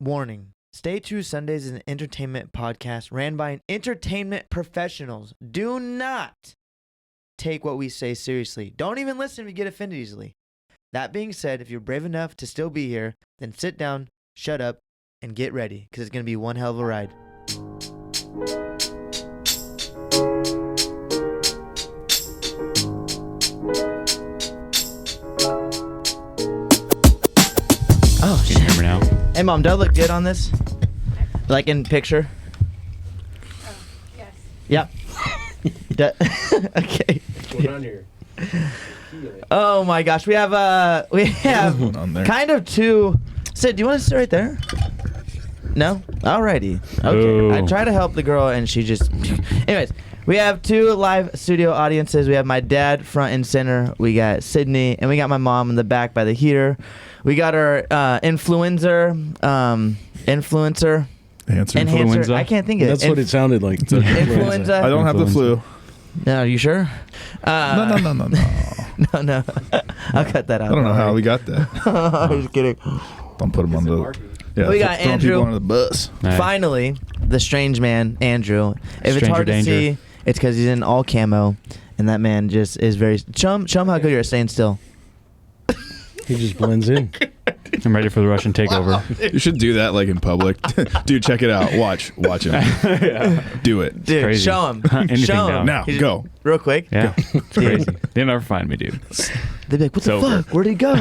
Warning. Stay True Sundaze is an entertainment podcast ran by entertainment professionals. Do not take what we say seriously. Don't even listen if you get offended easily. That being said, if you're brave enough to still be here, then sit down, shut up, and get ready, because it's going to be one hell of a ride. Oh, shit. Can you hear me now? Hey, Mom, do I look good on this? Like in picture? Oh, yes. Yep. Okay. What's going on here? Oh my gosh, we have going on there? kind of two. Sid, do you want to sit right there? No? Alrighty. Okay. Ooh. I try to help the girl and she just. Anyways, we have two live studio audiences. We have my dad front and center. We got Sydney and we got my mom in the back by the heater. We got our influencer. Enhancer. Enhancer. I can't think of it. That's what it sounded like. Influenza. I don't have the flu. No, are you sure? No. No. I'll cut that out. I don't know how we got that. I'm just kidding. Don't put him on the. Yeah, We got throwing Andrew. people under the bus. Nice. Finally, the strange man, Andrew. If it's Stranger hard to danger. see, it's because he's in all camo, and that man just is very. Chum, how good you're at staying still. He just blends in. I'm ready for the Russian takeover. You should do that like in public. Dude, check it out. Watch him. Yeah. Do it. Dude, Crazy. show him. Anything show him. now. Now, go. Real quick. Yeah. It's crazy. They'll never find me, dude. They'd be like, what the Sober. fuck? Where'd he go?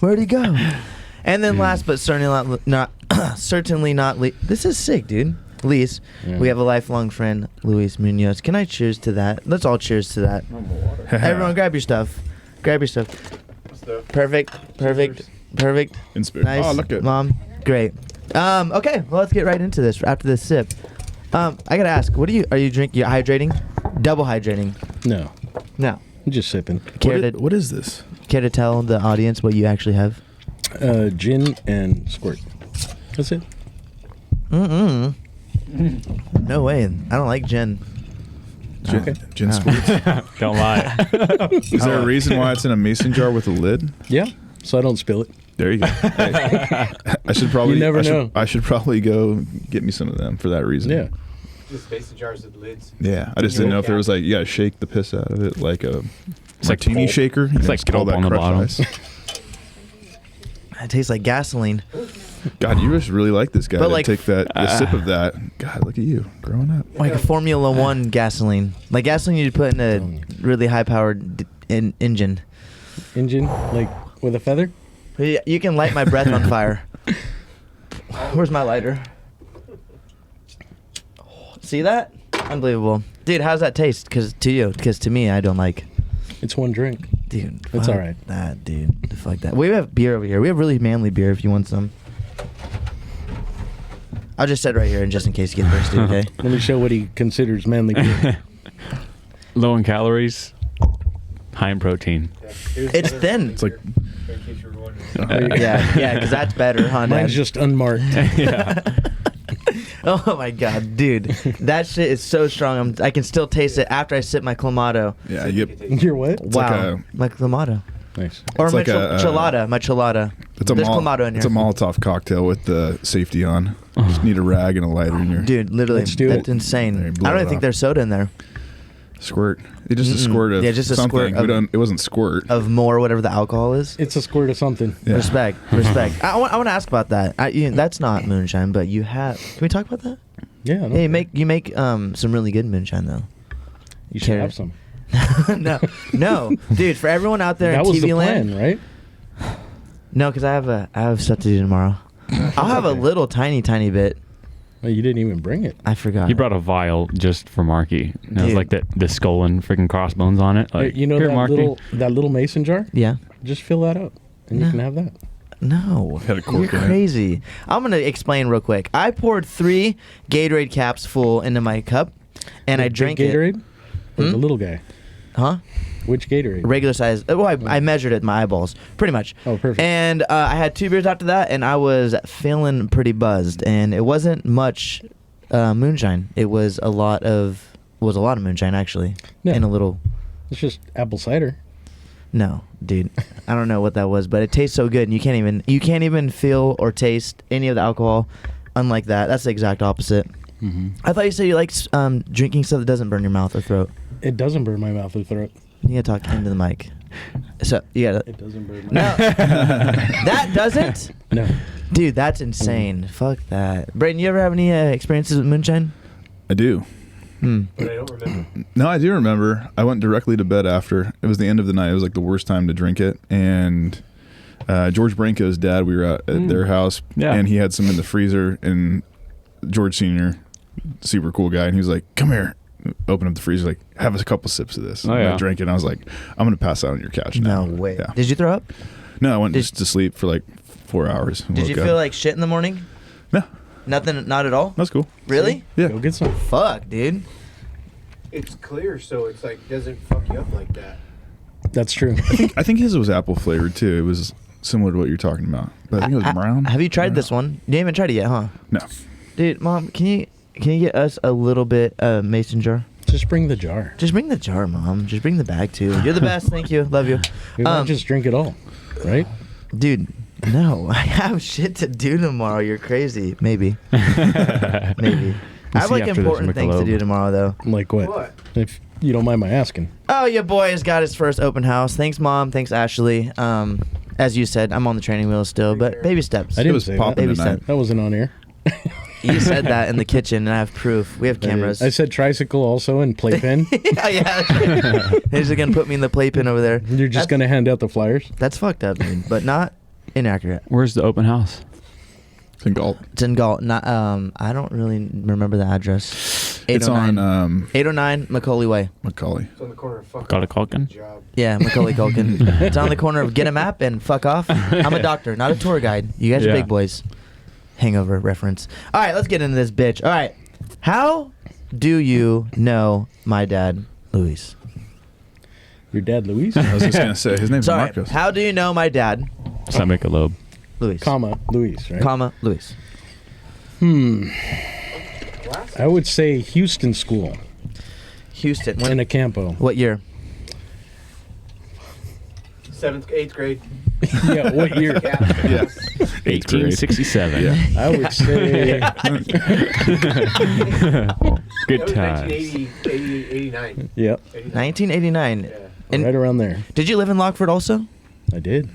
Where'd he go? And then last but certainly not least. This is sick, dude. Louise. Yeah. We have a lifelong friend, Louise Munoz. Can I cheers to that? Let's all cheers to that. Everyone grab your stuff. Grab your stuff. Perfect. Inspired. Nice. Oh, look good. Mom. Great. Okay, well, let's get right into this after this sip. I gotta ask, are you drinking? You hydrating? Double hydrating? No, No. I'm just sipping. What is this? Care to tell the audience what you actually have? Gin and squirt. That's it. No way. I don't like gin. Okay. Gin squirts. Don't lie. Is there a reason why it's in a mason jar with a lid? Yeah, so I don't spill it. There you go. Hey, I should probably. You never know. I should probably go get me some of them for that reason. Yeah. Just mason jars with lids. Yeah. I just didn't know if there was like you gotta shake the piss out of it like a like martini pulp. shaker. You It's know, like just all pulp on the crushed bottom. ice. It tastes like gasoline. God, you just really like this guy But to like- take a sip of that. God, look at you growing up. Like a Formula One gasoline. Like gasoline you'd put in a really high-powered engine. Engine, like with a feather. You can light my breath on fire. Where's my lighter? See that? Unbelievable. Dude, how's that taste? Because to me, I don't like. It's one drink. Dude, It's fuck all right. that, dude. Fuck that. We have beer over here. We have really manly beer if you want some. I'll just sit right here and just in case you get thirsty, okay? Let me show what he considers manly beer. Low in calories, high in protein. It's thin. It's like In case you were wondering. Yeah, because that's better, huh, Dad? Mine's just unmarked. Yeah. Oh my god, dude, that shit is so strong. I can still taste it after I sip my clamato. yeah, you get You're what? Wow, like my clamato Nice. or It's my like a, chelada. My chelada. it's a There's clamato in it's a here. Molotov cocktail with the safety on. You just need a rag and a lighter in your Dude, literally, Let's do that's it. insane. There, I blow don't it even think off. there's soda in there. squirt. It's just a squirt of Yeah, just a something. squirt of- It wasn't squirt. Of more, whatever the alcohol is. It's a squirt of something. Yeah. Respect. I want to ask about that. That's not moonshine, but you have. Can we talk about that? Yeah. Hey, you make some really good moonshine though. You should Care- have some. no, dude. For everyone out there That in was TV the land, plan, right? no, because I have stuff to do tomorrow. I'll have a little tiny bit. Well, you didn't even bring it. I forgot. He brought a vial just for Marky. And it was Dude. like the skull and freaking crossbones on it. Like, You know here, that Marky. little mason jar? Yeah. Just fill that up, and No. you can have that. No. Had a cork You're in it. crazy. I'm gonna explain real quick. I poured 3 Gatorade caps full into my cup, and The I big drank Gatorade? it. Or Hmm? the little guy? Huh? Which Gatorade? Regular size. Well, I measured it in my eyeballs, pretty much. Oh, perfect. And I had 2 beers after that, and I was feeling pretty buzzed. And it wasn't much moonshine. It was a lot of moonshine actually, Yeah. and a little. It's just apple cider. No, dude. I don't know what that was, but it tastes so good, and you can't even feel or taste any of the alcohol. Unlike that, that's the exact opposite. Mm-hmm. I thought you said you like drinking stuff that doesn't burn your mouth or throat. It doesn't burn my mouth or throat. You gotta talk into the mic. So you gotta. It doesn't burn my No, that doesn't. No. Dude, that's insane. Fuck that. Brayden, you ever have any experiences with moonshine? I do. But I don't remember. No, I do remember. I went directly to bed after. It was the end of the night. It was like the worst time to drink it. And George Branco's dad, we were at their house, and he had some in the freezer. And George Sr., super cool guy, and he was like, "Come here." Open up the freezer, like, have a couple sips of this. Oh, and yeah. I drank it, and I was like, I'm going to pass out on your couch now. No way. Yeah. Did you throw up? No, I went just to sleep for like 4 hours. Did you feel like shit in the morning? No. Nothing? Not at all? That's cool. Really? Yeah. Go get some. Fuck, dude. It's clear, so it's like doesn't fuck you up like that. That's true. I think his was apple flavored too. It was similar to what you're talking about. But I think it was brown. Have you tried Brown. this one? You haven't tried it yet, huh? No. Dude, Mom, can you get us a little bit mason jar? Just bring the jar. Just bring the jar, Mom. Just bring the bag too. You're the best. Thank you. Love you. We might just drink it all, right? Dude, no. I have shit to do tomorrow. You're crazy. Maybe. Maybe. I have see like after this, important things to Michelob. do tomorrow though. Like what? What? If you don't mind my asking. Oh, your boy has got his first open house. Thanks, Mom. Thanks, Ashley. As you said, I'm on the training wheel still, but baby steps. I didn't was say popping Baby tonight. step. That wasn't on air. You said that in the kitchen, and I have proof. We have cameras. I said tricycle also and playpen. Oh, yeah. They're just gonna put me in the playpen over there. You're just going to hand out the flyers? That's fucked up, dude, but not inaccurate. Where's the open house? It's in Galt. It's in Galt. Not. I don't really remember the address. It's on 809 Macaulay Way. Macaulay. It's on the corner of fucking Got a Culkin? job. Yeah, Macaulay Culkin. It's on the corner of Get a Map and Fuck Off. I'm a doctor, not a tour guide. You guys are Yeah. big boys. Hangover reference. All right, let's get into this bitch. All right, how do you know my dad, Louise? Your dad, Louise? I was just going to say, his name's Sorry, Marcos. how do you know my dad, Some Michelob. Louise? Comma, Louise, right? Comma, Louise. I would say Houston School Houston. When, in a campo. what year? 8th grade. Yeah, what year? Yeah. 1867. Yeah. I would say Good That was times. 1989. yep, 1989. Yeah. And- right around there. Did you live in Lockford also? I did.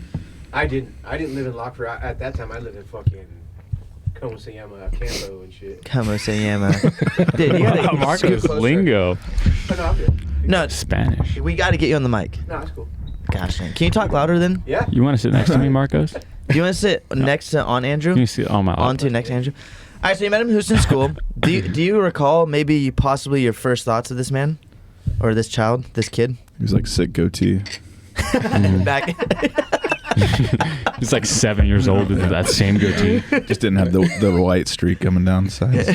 I didn't live in Lockford. At that time, I lived in fucking Como-Sayama, Campo and shit. Como se llama. Dude, you gotta Wow, Marcos closer. lingo. But no, I'm good. No, Spanish. we got to get you on the mic. No, it's cool. Gosh, dang. Can you talk louder then? Yeah. You want to sit next to me, Marcos? Do you want to sit next to on Andrew? Can you see on my On to next Andrew. All right, so you met him in Houston School. Do you recall maybe possibly your first thoughts of this man, or this child, this kid? He was like sick goatee. Back. He's like 7 years old with that same goatee. Just didn't have the white streak coming down the sides.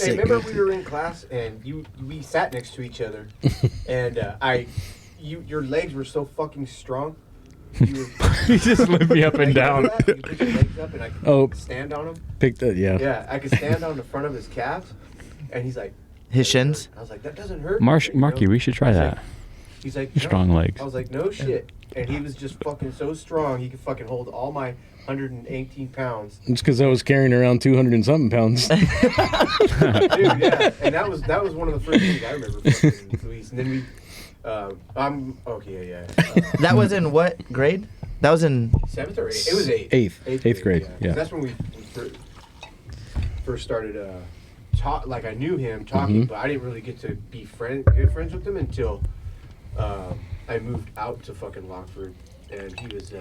Hey, remember we were in class and we sat next to each other, and your legs were so fucking strong. You He just lift me up and down. You put your legs up and I could stand on them. Picked that, yeah. Yeah, I could stand on the front of his calves, and he's like, His shins? I was like, that doesn't hurt. Marky, we should try I was that. like- He's like, Your strong legs. I was like, no shit. And he was just fucking so strong, he could fucking hold all my 118 pounds. It's because I was carrying around 200 and something pounds. Dude, yeah. And that was one of the first things I remember from Louise. And then we, I'm, okay, yeah. That was in what grade? That was in 7th or 8th? It was 8th. Eighth grade, 'Cause yeah. That's when we first started, like I knew him talking, but I didn't really get to be good friends with him until I moved out to fucking Lockford, and he was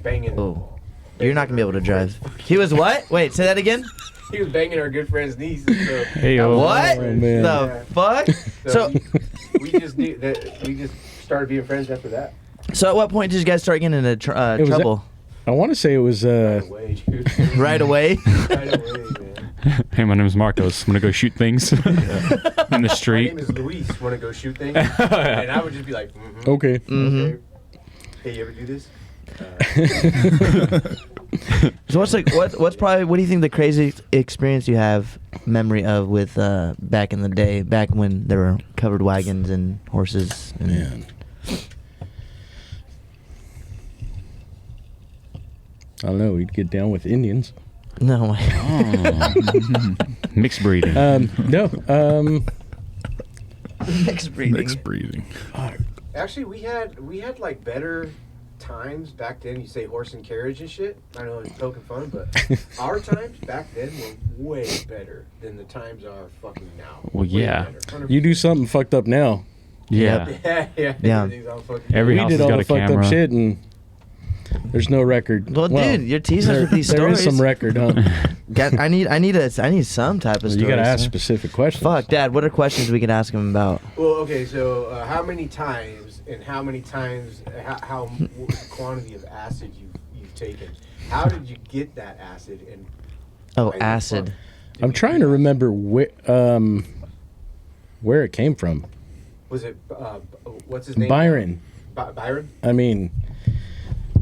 banging. Oh. You're not gonna be able to drive. He was what? Wait, say that again. He was banging our good friend's niece. So Hey-o. What? Oh, man. The fuck? So So, we just knew that we just started being friends after that. so at what point did you guys start getting into It was trouble? I want to say it was Right away, dude. Right away? Right away, man. Hey, my name's Marcos. I'm gonna go shoot things in the My street. name is Louise. Want to go shoot things? And I would just be like, okay. Mhm. okay. Hey, you ever do this? So what's probably what do you think the craziest experience you have memory of with back in the day, back when there were covered wagons and horses? And Man. I don't know. We'd get down with Indians. No. Mixed breeding. No. Mixed breeding. Mixed breeding. Actually, we had like better times back then. You say horse and carriage and shit. I know it's poking fun, but our times back then were way better than the times are fucking now. Well, Way yeah. better. You do something fucked up now. Yeah. Yeah. Yeah. All fucking Every We house did has all got the a fucked camera. up shit, and there's no record. Well, dude, you're teasing us with these There stories. is some record, huh? I need some type of story. You gotta ask specific questions. Fuck, Dad. What are questions we can ask him about? Well, okay, so how many times how what was the quantity of acid you've taken? How did you get that acid? And Oh, why the acid. fuck did I'm you trying do to that? remember where it came from. Was it what's his name? Byron. Byron? I mean,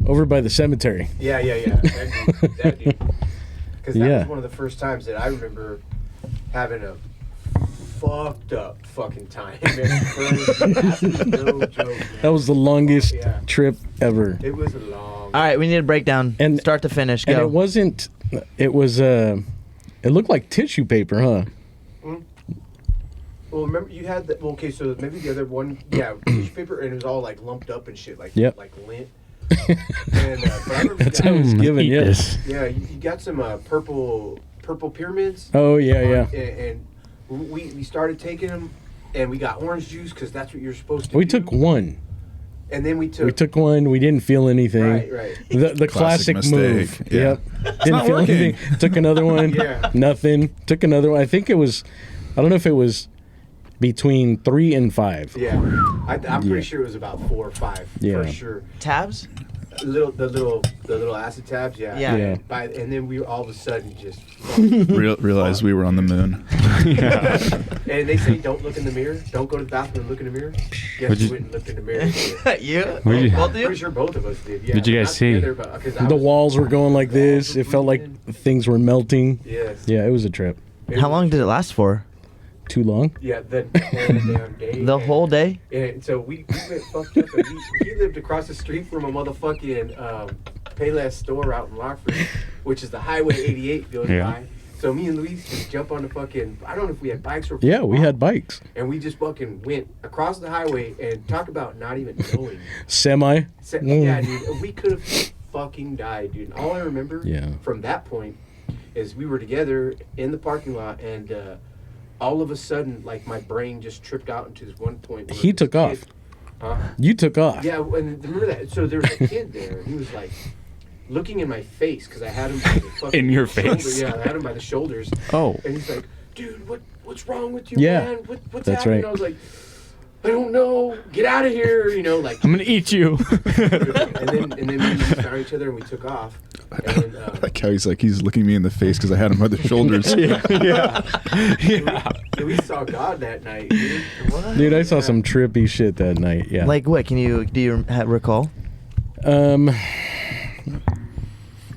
over by the cemetery. Yeah. That dude. Because that Yeah. was one of the first times that I remember having a fucked up fucking time. Man. Acid is no joke, man. That was the longest Yeah. trip ever. It was a long. All right, we need a breakdown. And- Start to finish. Go. And it wasn't. It was. It looked like tissue paper, huh? Well, remember you had the okay. So maybe the other one, tissue paper, and it was all like lumped up and shit, like Yep. like lint. And but I remember you That's how it was got, given. Eat Yeah. this. yeah, you got some purple pyramids. Oh yeah. And we started taking them, and we got orange juice because that's what you're supposed to. We do. took one. And then we took. We took one. We didn't feel anything. Right. The classic move. mistake. Yeah. Yep. Didn't not feel working. anything. Took another one. Yeah. Nothing. Took another one. I think it was. I don't know if it was between 3 and 5. Yeah, I'm Yeah. pretty sure it was about 4 or 5 Yeah. for sure. tabs. The little acid tabs, yeah. Yeah. Yeah. And then we all of a sudden just. Realized we were on the moon. And they say don't look in the mirror, don't go to the bathroom and look in the mirror. Guess What'd you you- wouldn't look in the mirror. You? What'd you- Both of I'm you? pretty sure both of us did. Yeah. Did you guys Not see? together, but- 'cause I The was- walls were going like this. were It felt like breathing. things were melting. Yes. Yeah, it was a trip. It How was- long did it last for? Too long? Yeah, the whole damn day. The whole day? And so we went fucked up. And he lived across the street from a motherfucking Payless store out in Rockford, which is the Highway 88 goes Yeah. by. So me and Louise just jump on the fucking. I don't know if we had bikes or. Yeah, we had bikes. And we just fucking went across the highway and talk about not even knowing. Semi. Yeah, dude, we could have fucking died, dude. And all I remember Yeah. from that point is we were together in the parking lot, and all of a sudden, like my brain just tripped out into this one point. Where He this took kid- off. Huh? You took off. Yeah, and remember that? So there was a kid there, and he was like looking in my face because I had him by the fucking In your shoulder. face. Yeah, I had him by the shoulders. Oh. And he's like, "Dude, what's wrong with you, Yeah, man? What's that's happening?" right. I was like, "I don't know. Get out of here!" You know, like. I'm gonna eat you. and then we found each other and we took off. And then, Like how he's looking me in the face because I had him by the shoulders. Yeah. we saw God that night. Dude. What? Dude, I saw some trippy shit that night. Yeah. Like what? Do you recall? I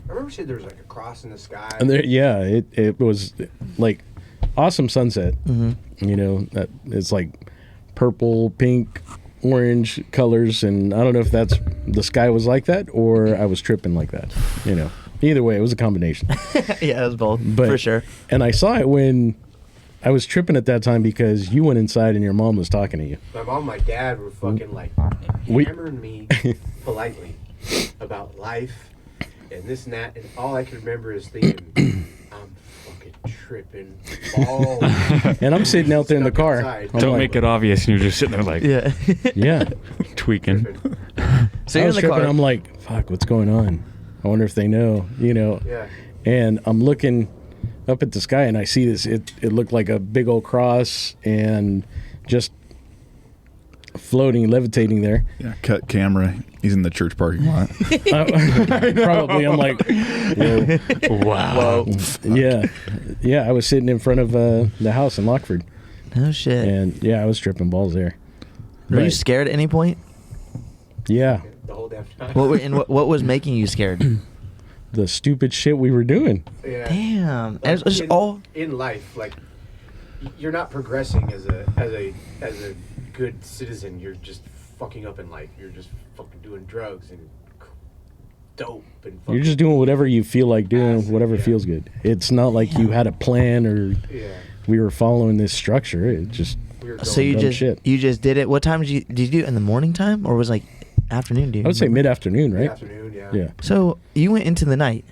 remember said there was like a cross in the sky. And yeah, it was like awesome sunset. Mm-hmm. You know, that it's like purple, pink, orange colors, and I don't know if that's the sky was like that or I was tripping like that. You know, either way, it was a combination. Yeah, it was both But- for sure. And I saw it when I was tripping at that time because you went inside and your mom was talking to you. My mom and my dad were fucking like We- hammering me politely about life and this and that, and all I can remember is thinking, I'm fucking tripping balls. And I'm sitting out there in the Stuck car. outside. I'm Don't like, make it obvious, and you're just sitting there like Yeah. Yeah. tweaking. Tripping. So I you're in was the tripping. car. I'm like, fuck, what's going on? I wonder if they know, you know. Yeah. And I'm looking up at the sky and I see this. It looked like a big old cross and just floating, levitating there. Yeah, cut camera. He's in the church parking lot. Probably. I'm like, whoa. Wow. Yeah. I was sitting in front of the house in Lockford. No shit. And yeah, I was tripping balls there. Were you But, scared at any point? yeah. The whole damn time. What was making you scared? the stupid shit we were doing. Yeah. Damn. Like, And it's just all. in life, like you're not progressing as a good citizen. You're just fucking up in life. You're just fucking doing drugs and dope and fucking You're just doing whatever you feel like doing, acid, whatever yeah. feels good. It's not like you had a plan or Yeah. we were following this structure. It just We were going So you dumb just shit. you just did it. What time did you do it in the morning time or was it like afternoon? Do you I would say remember? mid-afternoon, right? afternoon, yeah. Yeah. So you went into the night.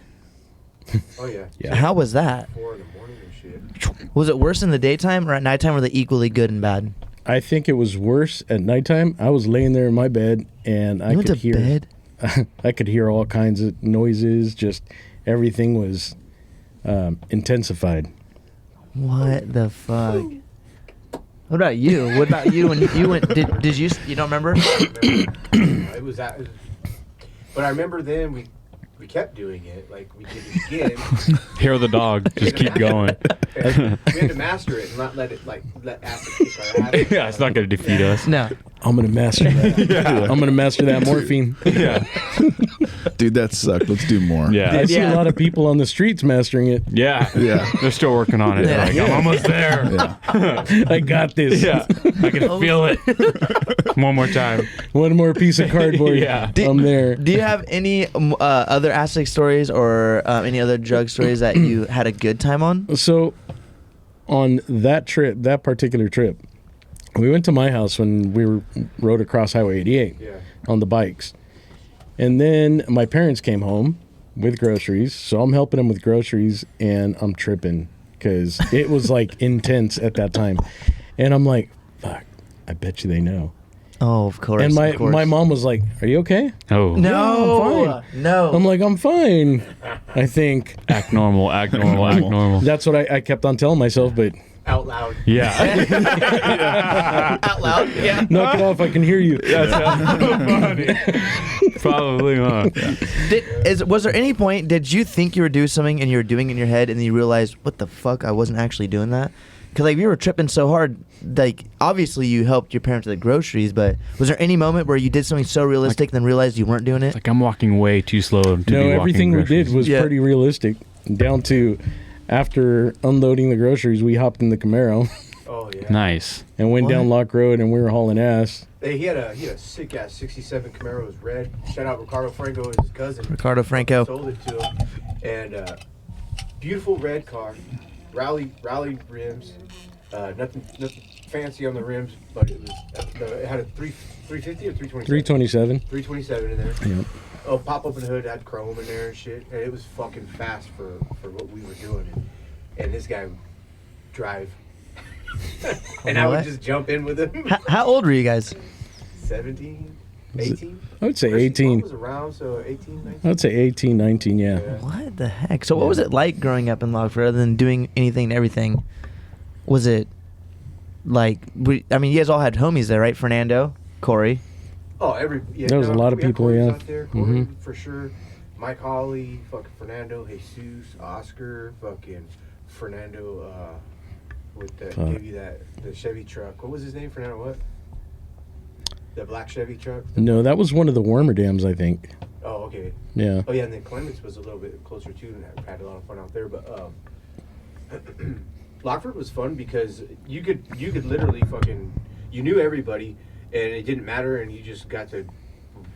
Oh yeah. Yeah. How was that? 4 in the morning and shit. Was it worse in the daytime or at nighttime? Were they equally good and bad? I think it was worse at nighttime. I was laying there in my bed and I You went could to hear bed. I could hear all kinds of noises. Just everything was intensified. What the fuck? What about you? What about you when you went? Did you don't remember? It was that. But I remember then we kept doing it. Like we did it again. Hear the dog. Just keep going. And we had to master it and not let it let acid kick our ass. Yeah, it's not going to defeat us. No. I'm gonna master that. I'm gonna master that morphine. Yeah. Dude, that sucked. Let's do more. Yeah. I see Yeah. a lot of people on the streets mastering it. Yeah. Yeah. They're still working on it. Yeah. Like, I'm almost there. Yeah. I got this. Yeah. I can feel it. One more time. One more piece of cardboard. Yeah. I'm there. Do you have any other acid stories or any other drug stories that you had a good time on? So, on that trip, that particular trip, we went to my house when we rode across Highway 88 Yeah. on the bikes. And then my parents came home with groceries. So I'm helping them with groceries and I'm tripping because it was like intense at that time. And I'm like, fuck, I bet you they know. Oh, of course. And of course. my mom was like, are you okay? Oh. No, Yeah, I'm no. I'm like, I'm fine, I think. Act normal. Act normal. Act normal. That's what I kept on telling myself, but Out loud. Yeah. Out loud. Yeah. knock it off, I can hear you. That's funny. Probably not. Was there any point did you think you were doing something and you were doing it in your head and then you realized what the fuck I wasn't actually doing that? Because like you were tripping so hard, like obviously you helped your parents with the groceries, but was there any moment where you did something so realistic and then realized you weren't doing it? Like I'm walking way too slow to be No, walking everything we groceries. did was Yeah. pretty realistic. Down to after unloading the groceries, we hopped in the Camaro Oh yeah. Nice. and went What? down Lock Road, and we were hauling ass. Hey, he had a sick ass '67 Camaro. It was red. Shout out Ricardo Franco and his cousin. Ricardo Franco. Sold it to him, and beautiful red car, rally rims. Nothing fancy on the rims, but it had a 350 or 327. 327. 327 in there. Yep. Oh, pop open hood had chrome in there and shit, and it was fucking fast for what we were doing. And this guy would drive, and I would What? just jump in with him. How old were you guys? 17, 18. I would say Mom 18. was around, so 18, 19. I would say 18, 19, yeah. Yeah. What the heck? So what was it like growing up in Lockford other than doing anything and everything? Was it like, I mean, you guys all had homies there, right? Fernando, Corey. Oh, There was a lot of we had people, Corey's yeah. out there, Corey, Mhm. for sure. Mike Holly, fucking Fernando, Jesus, Oscar, fucking Fernando, with the Fuck. gave you the Chevy truck. What was his name? Fernando what? The black Chevy truck. No, that was one of the warmer dams, I think. Oh, okay. Yeah. Oh yeah, and then Clements was a little bit closer too, and I had a lot of fun out there. But Lockford was fun because you could literally you knew everybody, and it didn't matter, and you just got to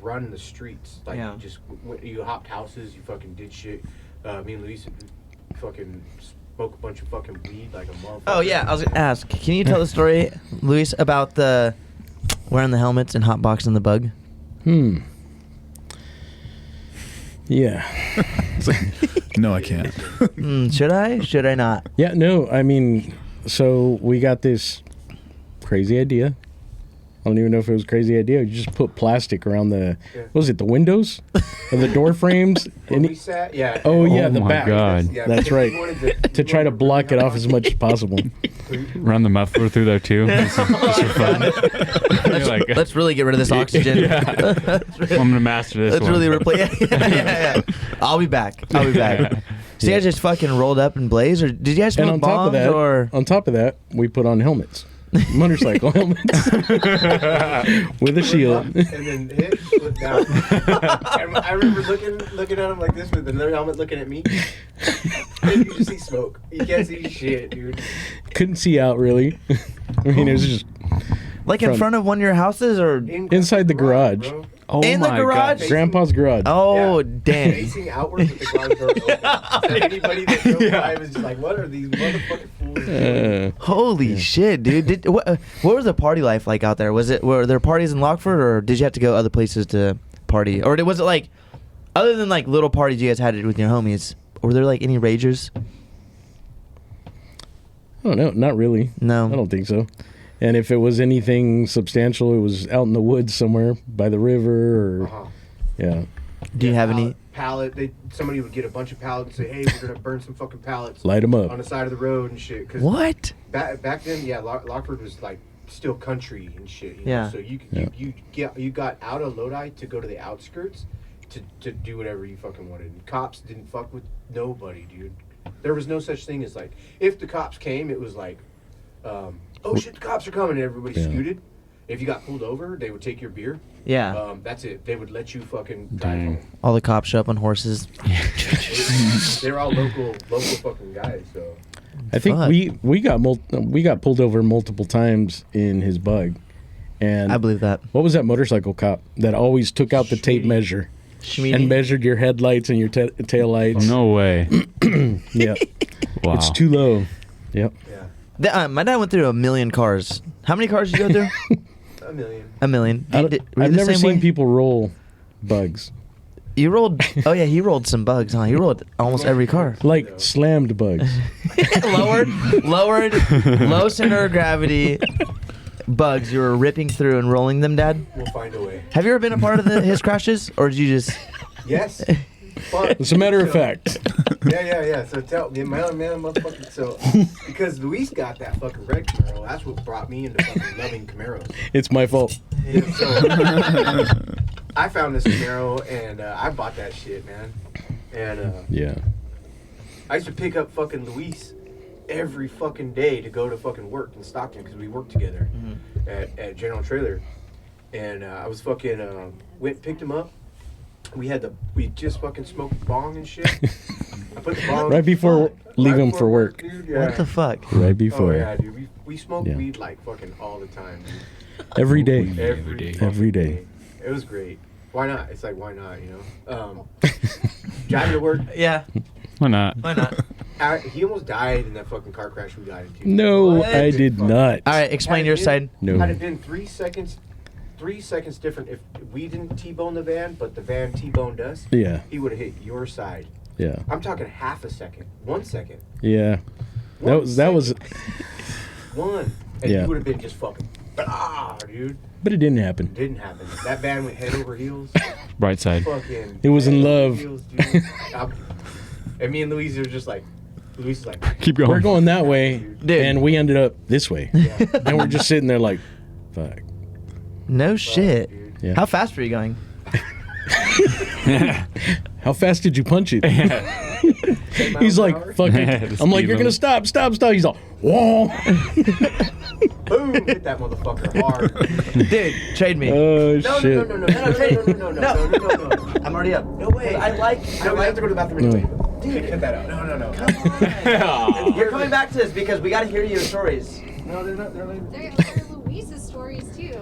run the streets. Like Yeah. you hopped houses, you fucking did shit. Me and Louise fucking smoked a bunch of fucking weed like a motherfucker. Oh yeah, I was gonna ask. Can you tell the story, Luis, about the wearing the helmets and hotboxing the bug? Yeah. No, I can't. Should I? Should I not? Yeah, no, I mean, so we got this crazy idea. I don't even know if it was a crazy idea. You just put plastic around the, Yeah. what was it, the windows? Or the door frames? Where And we sat, yeah. oh, yeah, Oh the my back. God. Yeah, That's because right. we wanted To try to block it off as much as possible. Run the muffler through there too. Just for fun. Like, Let's really get rid of this oxygen. Yeah. I'm gonna master this. Let's one. really replace. Yeah. I'll be back. I'll be back. So you guys just fucking rolled up in blaze, or did you guys And smoke on top bombs, of that, or? on top of that, we put on helmets. motorcycle helmets with a shield. And then hit, flip down. And I remember looking at him like this with another helmet looking at me. And you just see smoke. You can't see shit, dude. Couldn't see out really. I mean, it was just Like in front of one of your houses or inside the garage. Bro. Oh in the my garage? God. Grandpa's garage. Oh, Yeah. damn. Facing outward with the garage door open. So anybody that drove by was just like, what are these motherfucking fools doing? Holy shit, dude! What was the party life like out there? Were there parties in Lockford, or did you have to go other places to party, or was it like, other than like little parties you guys had with your homies? Were there like any ragers? I don't know. Not really. No. I don't think so. And if it was anything substantial, it was out in the woods somewhere by the river or, yeah. Do you have any? Pallet. Somebody would get a bunch of pallets and say, hey, we're going to burn some fucking pallets. Light them up. On the side of the road and shit. Cause What? Back then, yeah, Lockford was like still country and shit. You know? Yeah. So you got out of Lodi to go to the outskirts to do whatever you fucking wanted. And cops didn't fuck with nobody, dude. There was no such thing as like, if the cops came, it was like, oh shit, the cops are coming, and everybody scooted. If you got pulled over, they would take your beer. Yeah. That's it. They would let you fucking drive home. All the cops show up on horses. They're all local fucking guys. So I think Fuck. we got pulled over multiple times in his bug. And I believe that. what was that motorcycle cop that always took out the tape measure and measured your headlights and your tail lights? No way. Yep. Wow. It's too low. Yep. yeah, My dad went through 1 million cars. How many cars did you go through? 1 million. 1 million. Were you I've the never same seen way? people roll bugs. You rolled. Oh yeah, he rolled some bugs, huh? He rolled almost every car. Like slammed bugs. lowered, low center of gravity bugs. You were ripping through and rolling them, Dad. We'll find a way. Have you ever been a part of his crashes, or did you just? Yes. But, As a matter of fact. Yeah. So tell me, man, motherfucker. So because Louise got that fucking red Camaro, that's what brought me into fucking loving Camaros. It's my fault. Yeah, so I found this Camaro and I bought that shit, man. And Yeah. I used to pick up fucking Louise every fucking day to go to fucking work in Stockton because we worked together at General Trailer. And I was fucking picked him up. We just fucking smoked bong and shit. I put the bong Right before leaving for work. Dude, yeah. What the fuck? Right before. Oh yeah, dude. We smoked Yeah. weed like fucking all the time, dude. Every day. Every day. Every day. It was great. Why not? It's like, why not, you know? Driving to work. Yeah. Why not? Why not? He almost died in that fucking car crash we got into. No, What? I did not. All right, explain your side. No. Had it been 3 seconds different if we didn't T-bone the van, but the van T-boned us, Yeah. he would have hit your side. Yeah. I'm talking half a second. 1 second. Yeah. One That was second. One. And Yeah. you would have been just fucking, dude. but it didn't happen. Didn't happen. That van went head over heels. Right side. Fucking. It was in head over love. heels, dude. And me and Louise were just like, Louise is like, Keep going. We're going that way, Dude. and we ended up this way. yeah. And we're just sitting there like, fuck. No shit. dude. Yeah. How fast were you going? How fast did you punch it? 10 miles He's an like, hour? fucking. The I'm like, speed you're gonna limit. stop. He's all, whoa. Boom! Hit that motherfucker hard. Dude, trade me. Oh No, shit. no. I'm already up. No way. I like. No, we have to go to the bathroom anyway. Dude, cut that out. No. We're coming back to this because we got to hear your stories. No, they're not. They're like. They're Louise's stories too.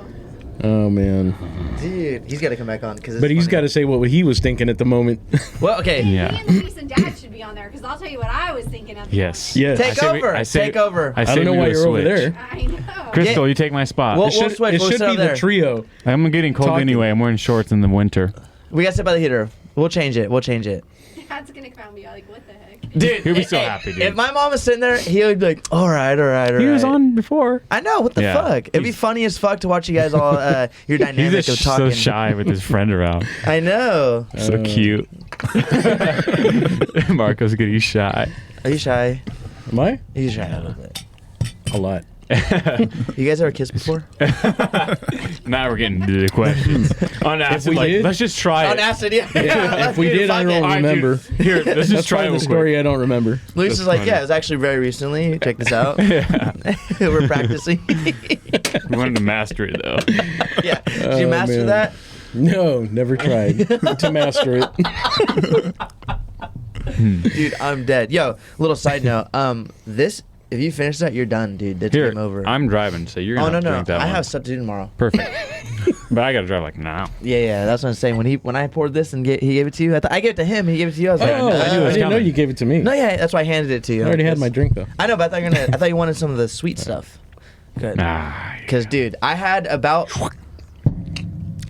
Oh man. Dude, he's got to come back on because. But he's got to say what he was thinking at the moment. Well, okay. Yeah. Me and Louise and Dad should be on there because I'll tell you what I was thinking of. Yes. Yes. Take over. Take over. I don't know why you're over there. I know. Crystal, you take my spot. Well, It should, switch. it We'll should sit be there. the trio. I'm getting cold Talking. anyway. I'm wearing shorts in the winter. We got to sit by the heater. We'll change it. Dad's gonna come and be like, what the heck? Dude, He'll be so happy, dude. If my mom was sitting there, he would be like, all right. He was on before. I know. What the Yeah. fuck? It'd be funny as fuck to watch you guys all your He's dynamic just of talking. so shy with his friend around. I know. So cute. Marco's getting shy. Are you shy? Am I? He's shy a little bit. A lot. You guys ever kissed before? Now we're getting to the questions. On acid, we like, did- let's just try On it. acid, yeah. If we did, I don't remember. Here, let's just That's try probably it. the story I don't remember. Luis That's is like, funny. yeah, it was actually very recently. Check this out. Yeah. We're practicing. We wanted to master it though. Yeah. Did you Oh, master man. that? No, never tried to master it. Dude, I'm dead. Yo, little side note. This, if you finish that, you're done, dude. That's Here, game over. I'm driving, so you're Oh gonna no, no, drink that I one. have stuff to do tomorrow. Perfect. But I gotta drive like now. Yeah, that's what I'm saying. When I poured this and he gave it to you, I gave it to him. He gave it to you. I was like, Oh, I knew it I was didn't know coming. you gave it to me. no, yeah, that's why I handed it to you. I already had my drink though. I know, but I thought you wanted some of the sweet stuff. Good. Ah, Because, dude, I had about.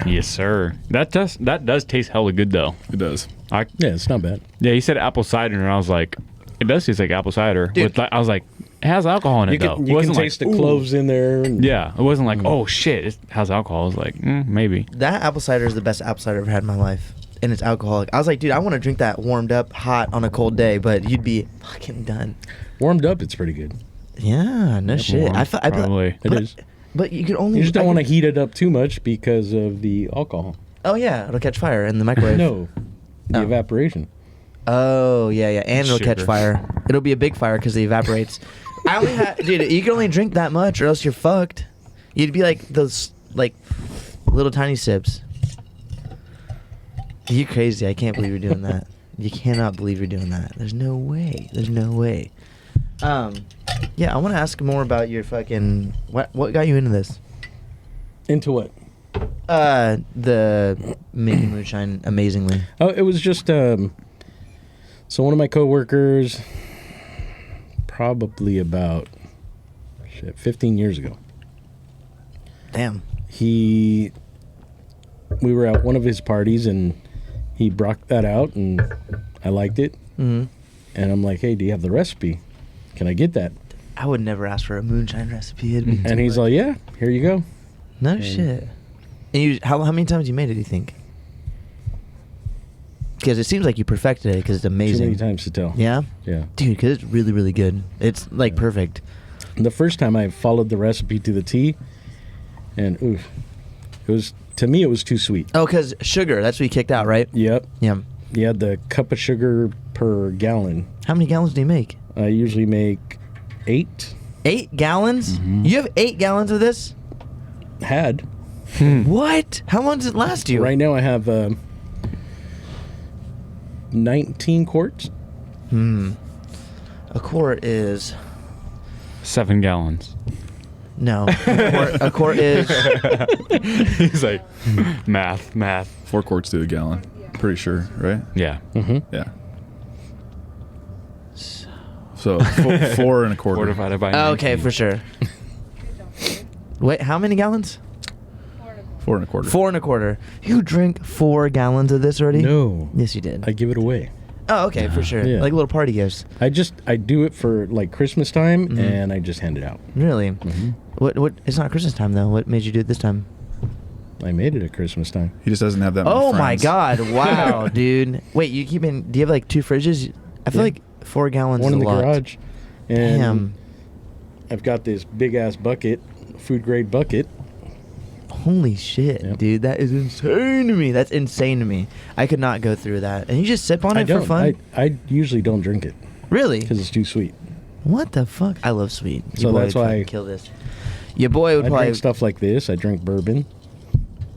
yes, sir. That does taste hella good though. It does. Yeah, it's not bad. Yeah, he said apple cider, and I was like, it does taste like apple cider. Dude. I was like, it has alcohol in it You though. can, It you can wasn't taste like, the ooh. cloves in there. And Yeah, it wasn't like, oh shit, it has alcohol. I was like, maybe. That apple cider is the best apple cider I've ever had in my life. And it's alcoholic. I was like, dude, I want to drink that warmed up, hot on a cold day, but you'd be fucking done. warmed up, it's pretty good. Yeah, no shit. Warm, I thought, I probably. It but, is. But you could only. You just don't I want to could- heat it up too much because of the alcohol. Oh yeah, it'll catch fire in the microwave. No, the Oh. evaporation. Oh yeah, yeah, and it'll catch Sugar. fire. It'll be a big fire because it evaporates. I only had, dude. You can only drink that much, or else you're fucked. You'd be like those, like, little tiny sips. You crazy? I can't believe you're doing that. You cannot believe you're doing that. There's no way. There's no way. Yeah, I want to ask more about your fucking. What got you into this? Into what? The making moonshine amazingly. Oh, it was just so one of my coworkers, probably about 15 years ago. Damn. We were at one of his parties and he brought that out and I liked it. Hmm. And I'm like, hey, do you have the recipe? Can I get that? I would never ask for a moonshine recipe. It'd be too And he's much. like, yeah, here you go. No and- shit. And you, how many times you made it? Do you think? Because it seems like you perfected it. Because it's Too amazing. many times to tell. Yeah, Yeah. dude. Because it's really, really good. It's like perfect. The first time I followed the recipe to the T, and oof, it was, to me, it was too sweet. Oh, because sugar. That's what you kicked out, right? Yep. Yeah. You had the cup of sugar per gallon. How many gallons do you make? I usually make 8. 8 gallons? Mm-hmm. You have 8 gallons of this? Had. What? How long does it last you? Right now I have 19 quarts. A quart is 7 gallons. no. A quart is He's like, math. 4 quarts to a gallon. Pretty sure, right? Yeah. Yeah. So 4 and a quarter. 4 divided by oh, okay 19. for sure. Wait, how many gallons? 4 and a quarter. 4 and a quarter. You drink 4 gallons of this already? No. Yes, you did. I give it away. Oh, okay, for sure. Yeah. Like little party gifts. I do it for like Christmas time and I just hand it out. Really? Mm-hmm. What? It's not Christmas time though. What made you do it this time? I made it at Christmas time. He just doesn't have that many Oh my friends. God! Wow, dude. Wait, you keep in? Do you have like 2 fridges? I feel Yeah. like 4 gallons One is in a the lot. garage. And Damn. I've got this big ass bucket, food grade bucket. Holy shit, Yep. dude. That is insane to me. That's insane to me. I could not go through that. And you just sip on I it for don't. fun? I usually don't drink it Really? because it's too sweet. What the fuck? I love sweet. So Your boy that's would why fucking kill this. Your boy would I probably. drink stuff like this. I drink bourbon.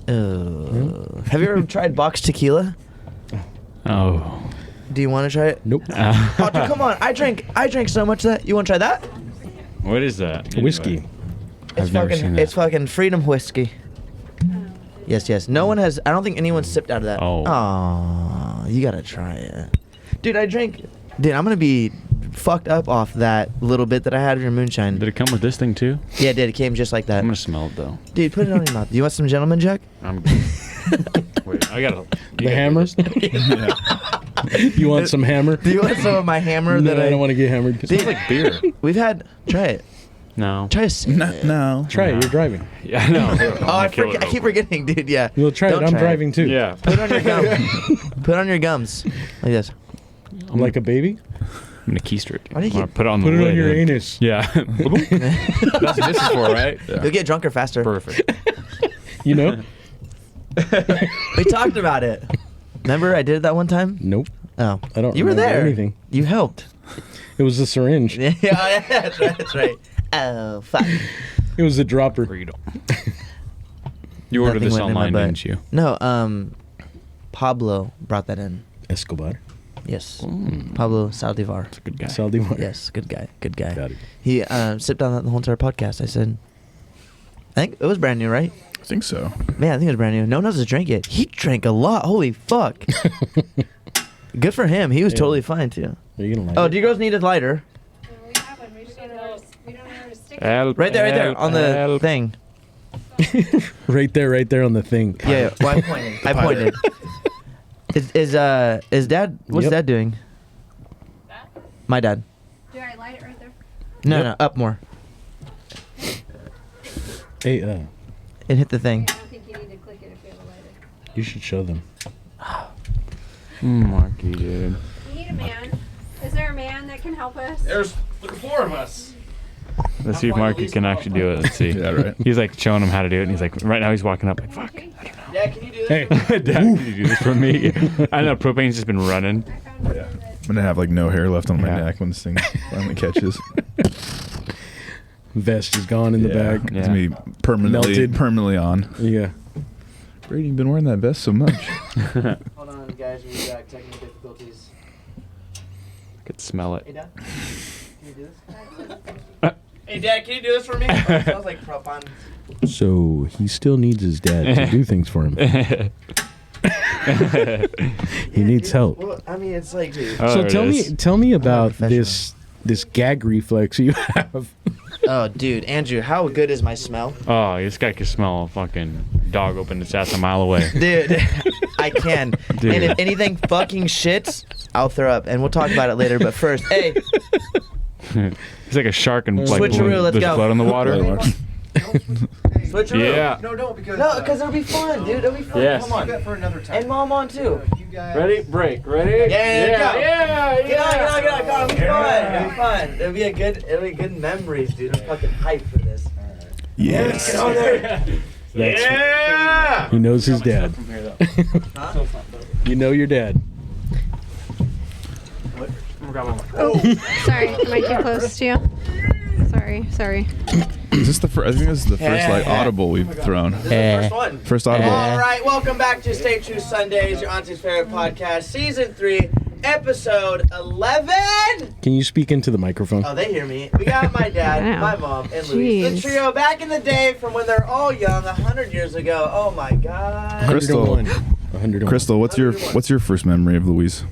Have you ever tried boxed tequila? Oh. Do you want to try it? Nope. Oh, dude, come on! I drank so much of that. You want to try that? What is that? Whiskey. It's I've never fucking. seen that. It's fucking freedom whiskey. Yes, yes. No one has. I don't think anyone sipped out of that. Oh. Aw, you gotta try it, dude. I drank. Dude, I'm gonna be fucked up off that little bit that I had of your moonshine. Did it come with this thing too? Yeah, it did. It came just like that. I'm gonna smell it though. Dude, put it on your mouth. You want some gentleman Jack? I'm. Wait, I gotta. The hammer? You want some hammer? Do you want some of my hammer No, that I don't want to get hammered. It smells like beer. We've had. Try it. No. Try a sip. No. Try it. You're driving. Yeah, no. Oh, I keep forgetting, dude. Yeah. You'll try Don't it. I'm try driving too. Yeah. Put it on your gum. Put it on your gums, like this. I'm like a baby. I'm gonna keister it. Why do you I'm gonna keep- put it on Put the it lid on your and- anus. Yeah. That's what this is for, right? Yeah. You'll get drunker faster. Perfect. You know? We talked about it. Remember I did it that one time? Nope. Oh. I don't You were remember there. anything. You helped. It was a syringe. Yeah, that's right. That's right. Oh, fuck. It was a dropper. Freedom. You ordered Nothing this went in my online, butt. didn't you? No, Pablo brought that in. Escobar. Yes. Pablo Saldivar. That's a good guy. Saldivar. Yes, good guy. Good guy. Got it. He sipped on that the whole entire podcast. I said, I think it was brand new, right? I think so. Man, I think it was brand new. No one else has drank it. He drank a lot. Holy fuck. Good for him. He was Yeah. totally fine too. Are you gonna like Oh, it? do you girls need a lighter? We have one. We just don't know where to stick it. Help, Right there, on the help. thing. Right there on the thing. Yeah. Well, I pointed. I pointed. Is dad? What's Yep. dad doing? My dad. Do I light it right there? No, no, up more Hey, and hit the thing. I don't think you need to click it if you have a lighter. you should show them. Marky, dude. We need a man. Is there a man that can help us? There's four of us. Let's see if Marky can actually do it. Let's see. Yeah, right. He's like showing him how to do it, and he's like, right now he's walking up like, fuck. Yeah, can you do Hey, Dad, can you do this for me? I know propane's just been running. I found one that I'm gonna have like no hair left on my Yeah. neck when this thing finally catches. vest is gone in the bag. It's Yeah. gonna be Melted. permanently on. Yeah. Brady, you've been wearing that vest so much. Hold on, guys. We got technical difficulties. I could smell it. Hey, Dad. Can you do this? Hey, Dad, can you do this for me? Oh, it smells like prop on. So he still needs his dad to do things for him. He needs help. Well, I mean, it's like, dude. Oh, So there it tell me about professional. this gag reflex you have. Oh, dude, Andrew, how good is my smell? Oh, this guy can smell a fucking dog open its ass a mile away. Dude, I can. Dude. And if anything fucking shits, I'll throw up. And we'll talk about it later. But first, hey, He's like a shark and like Switcheroo, let's there's go. blood on the water. switch around. Yeah. No, don't because. No, because it'll be fun, dude. It'll be fun. Yes. Come on. that for another time. And Mom on, too. You guys. Ready? Break. Ready? Yeah, go. Yeah. Get on. It'll be fun. It'll be fun. It'll be good memories, dude. I'm fucking hyped for this. Yes. Get on there. Yeah. He knows his dad. You know your dad. Sorry, am I too close to you? Sorry. Is this the first? I think this is the first like audible we've thrown. This is the first one. First audible. All right, welcome back to Tay True Sundaze, your auntie's favorite podcast, season 3, episode 11. Can you speak into the microphone? Oh, they hear me. We got my dad, Wow. my mom, and Louise. Jeez. The trio back in the day from when they're all young, 100 years ago. Oh my God. Crystal. 101. Crystal, what's your first memory of Louise?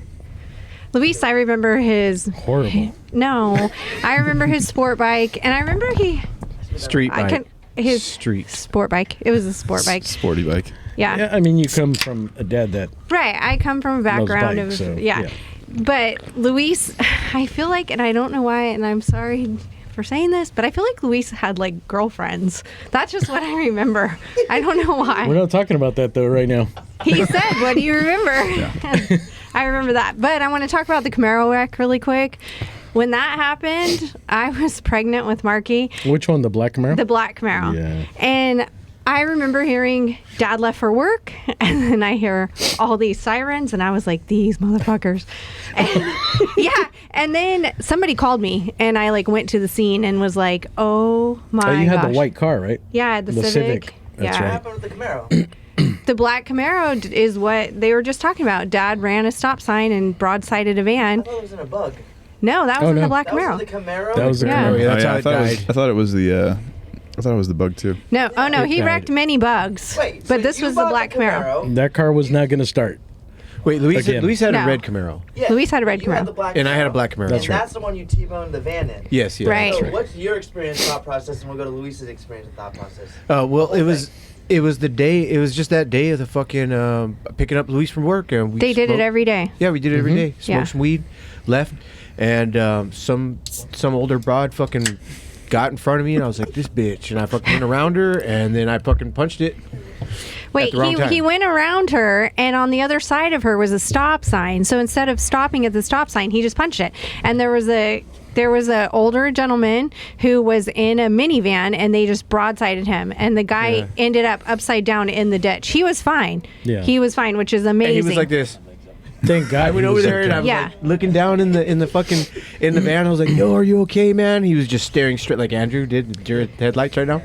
Luis, I remember his. Horrible. No, I remember his sport bike, and I remember Street I bike. can his Street. sport bike. It was a sport bike. Sporty bike. Yeah. Yeah, I mean, you come from a dad that Right. I come from a background bikes, of so, yeah. yeah. But Luis, I feel like, and I don't know why, and I'm sorry for saying this, but I feel like Luis had like girlfriends. That's just what I remember. I don't know why. we're not talking about that though right now. He said, "What do you remember?" I remember that. But I want to talk about the Camaro wreck really quick. When that happened, I was pregnant with Marky, Which one? The black Camaro? the black Camaro. Yeah. And I remember hearing Dad left for work, and then I hear all these sirens, and I was like, these motherfuckers. And, yeah. And then somebody called me, and I like went to the scene and was like, oh my Oh, you had gosh. the white car, right? Yeah, I had the Civic. That's yeah. What right. happened with the Camaro? The black Camaro is what they were just talking about. Dad ran a stop sign and broadsided a I van. thought it was in a bug. No, that Oh, was in no. the black That was Camaro. the Camaro? That was the Yeah. Camaro. Yeah, that's Oh, how I it thought died. I thought it was the. I thought it was the bug too. No, oh no, he died. wrecked many bugs. Wait, so but this you was the bought black Camaro. That car was not going to start. Wait, Luis Again. had No. a red Camaro. Yeah, Luis had a red you had Camaro. the black And I had a black Camaro. And That's right. that's the one you T-boned the van in. Yes, yeah. Right. So what's your experience, thought process, and we'll go to Luis's experience and thought process. Well, whole it was the day. It was just that day of the fucking picking up Luis from work, and we They did it smoked- every day. Yeah, we did it every day. Smoked Yeah. some weed, left, and some older broad fucking got in front of me, and I was like, this bitch, and I fucking went around her, and then I fucking punched it. Wait, the wrong time. he went around her, and on the other side of her was a stop sign. So instead of stopping at the stop sign, he just punched it. And there was a older gentleman who was in a minivan, and they just broadsided him. And the guy ended up upside down in the ditch. He was fine. Yeah. He was fine, which is amazing. And he was like this. Thank God. I went he over was there and okay. I was Yeah. like looking down in the van. I was like, "Yo, are you okay, man?" He was just staring straight like Andrew did your headlights right now.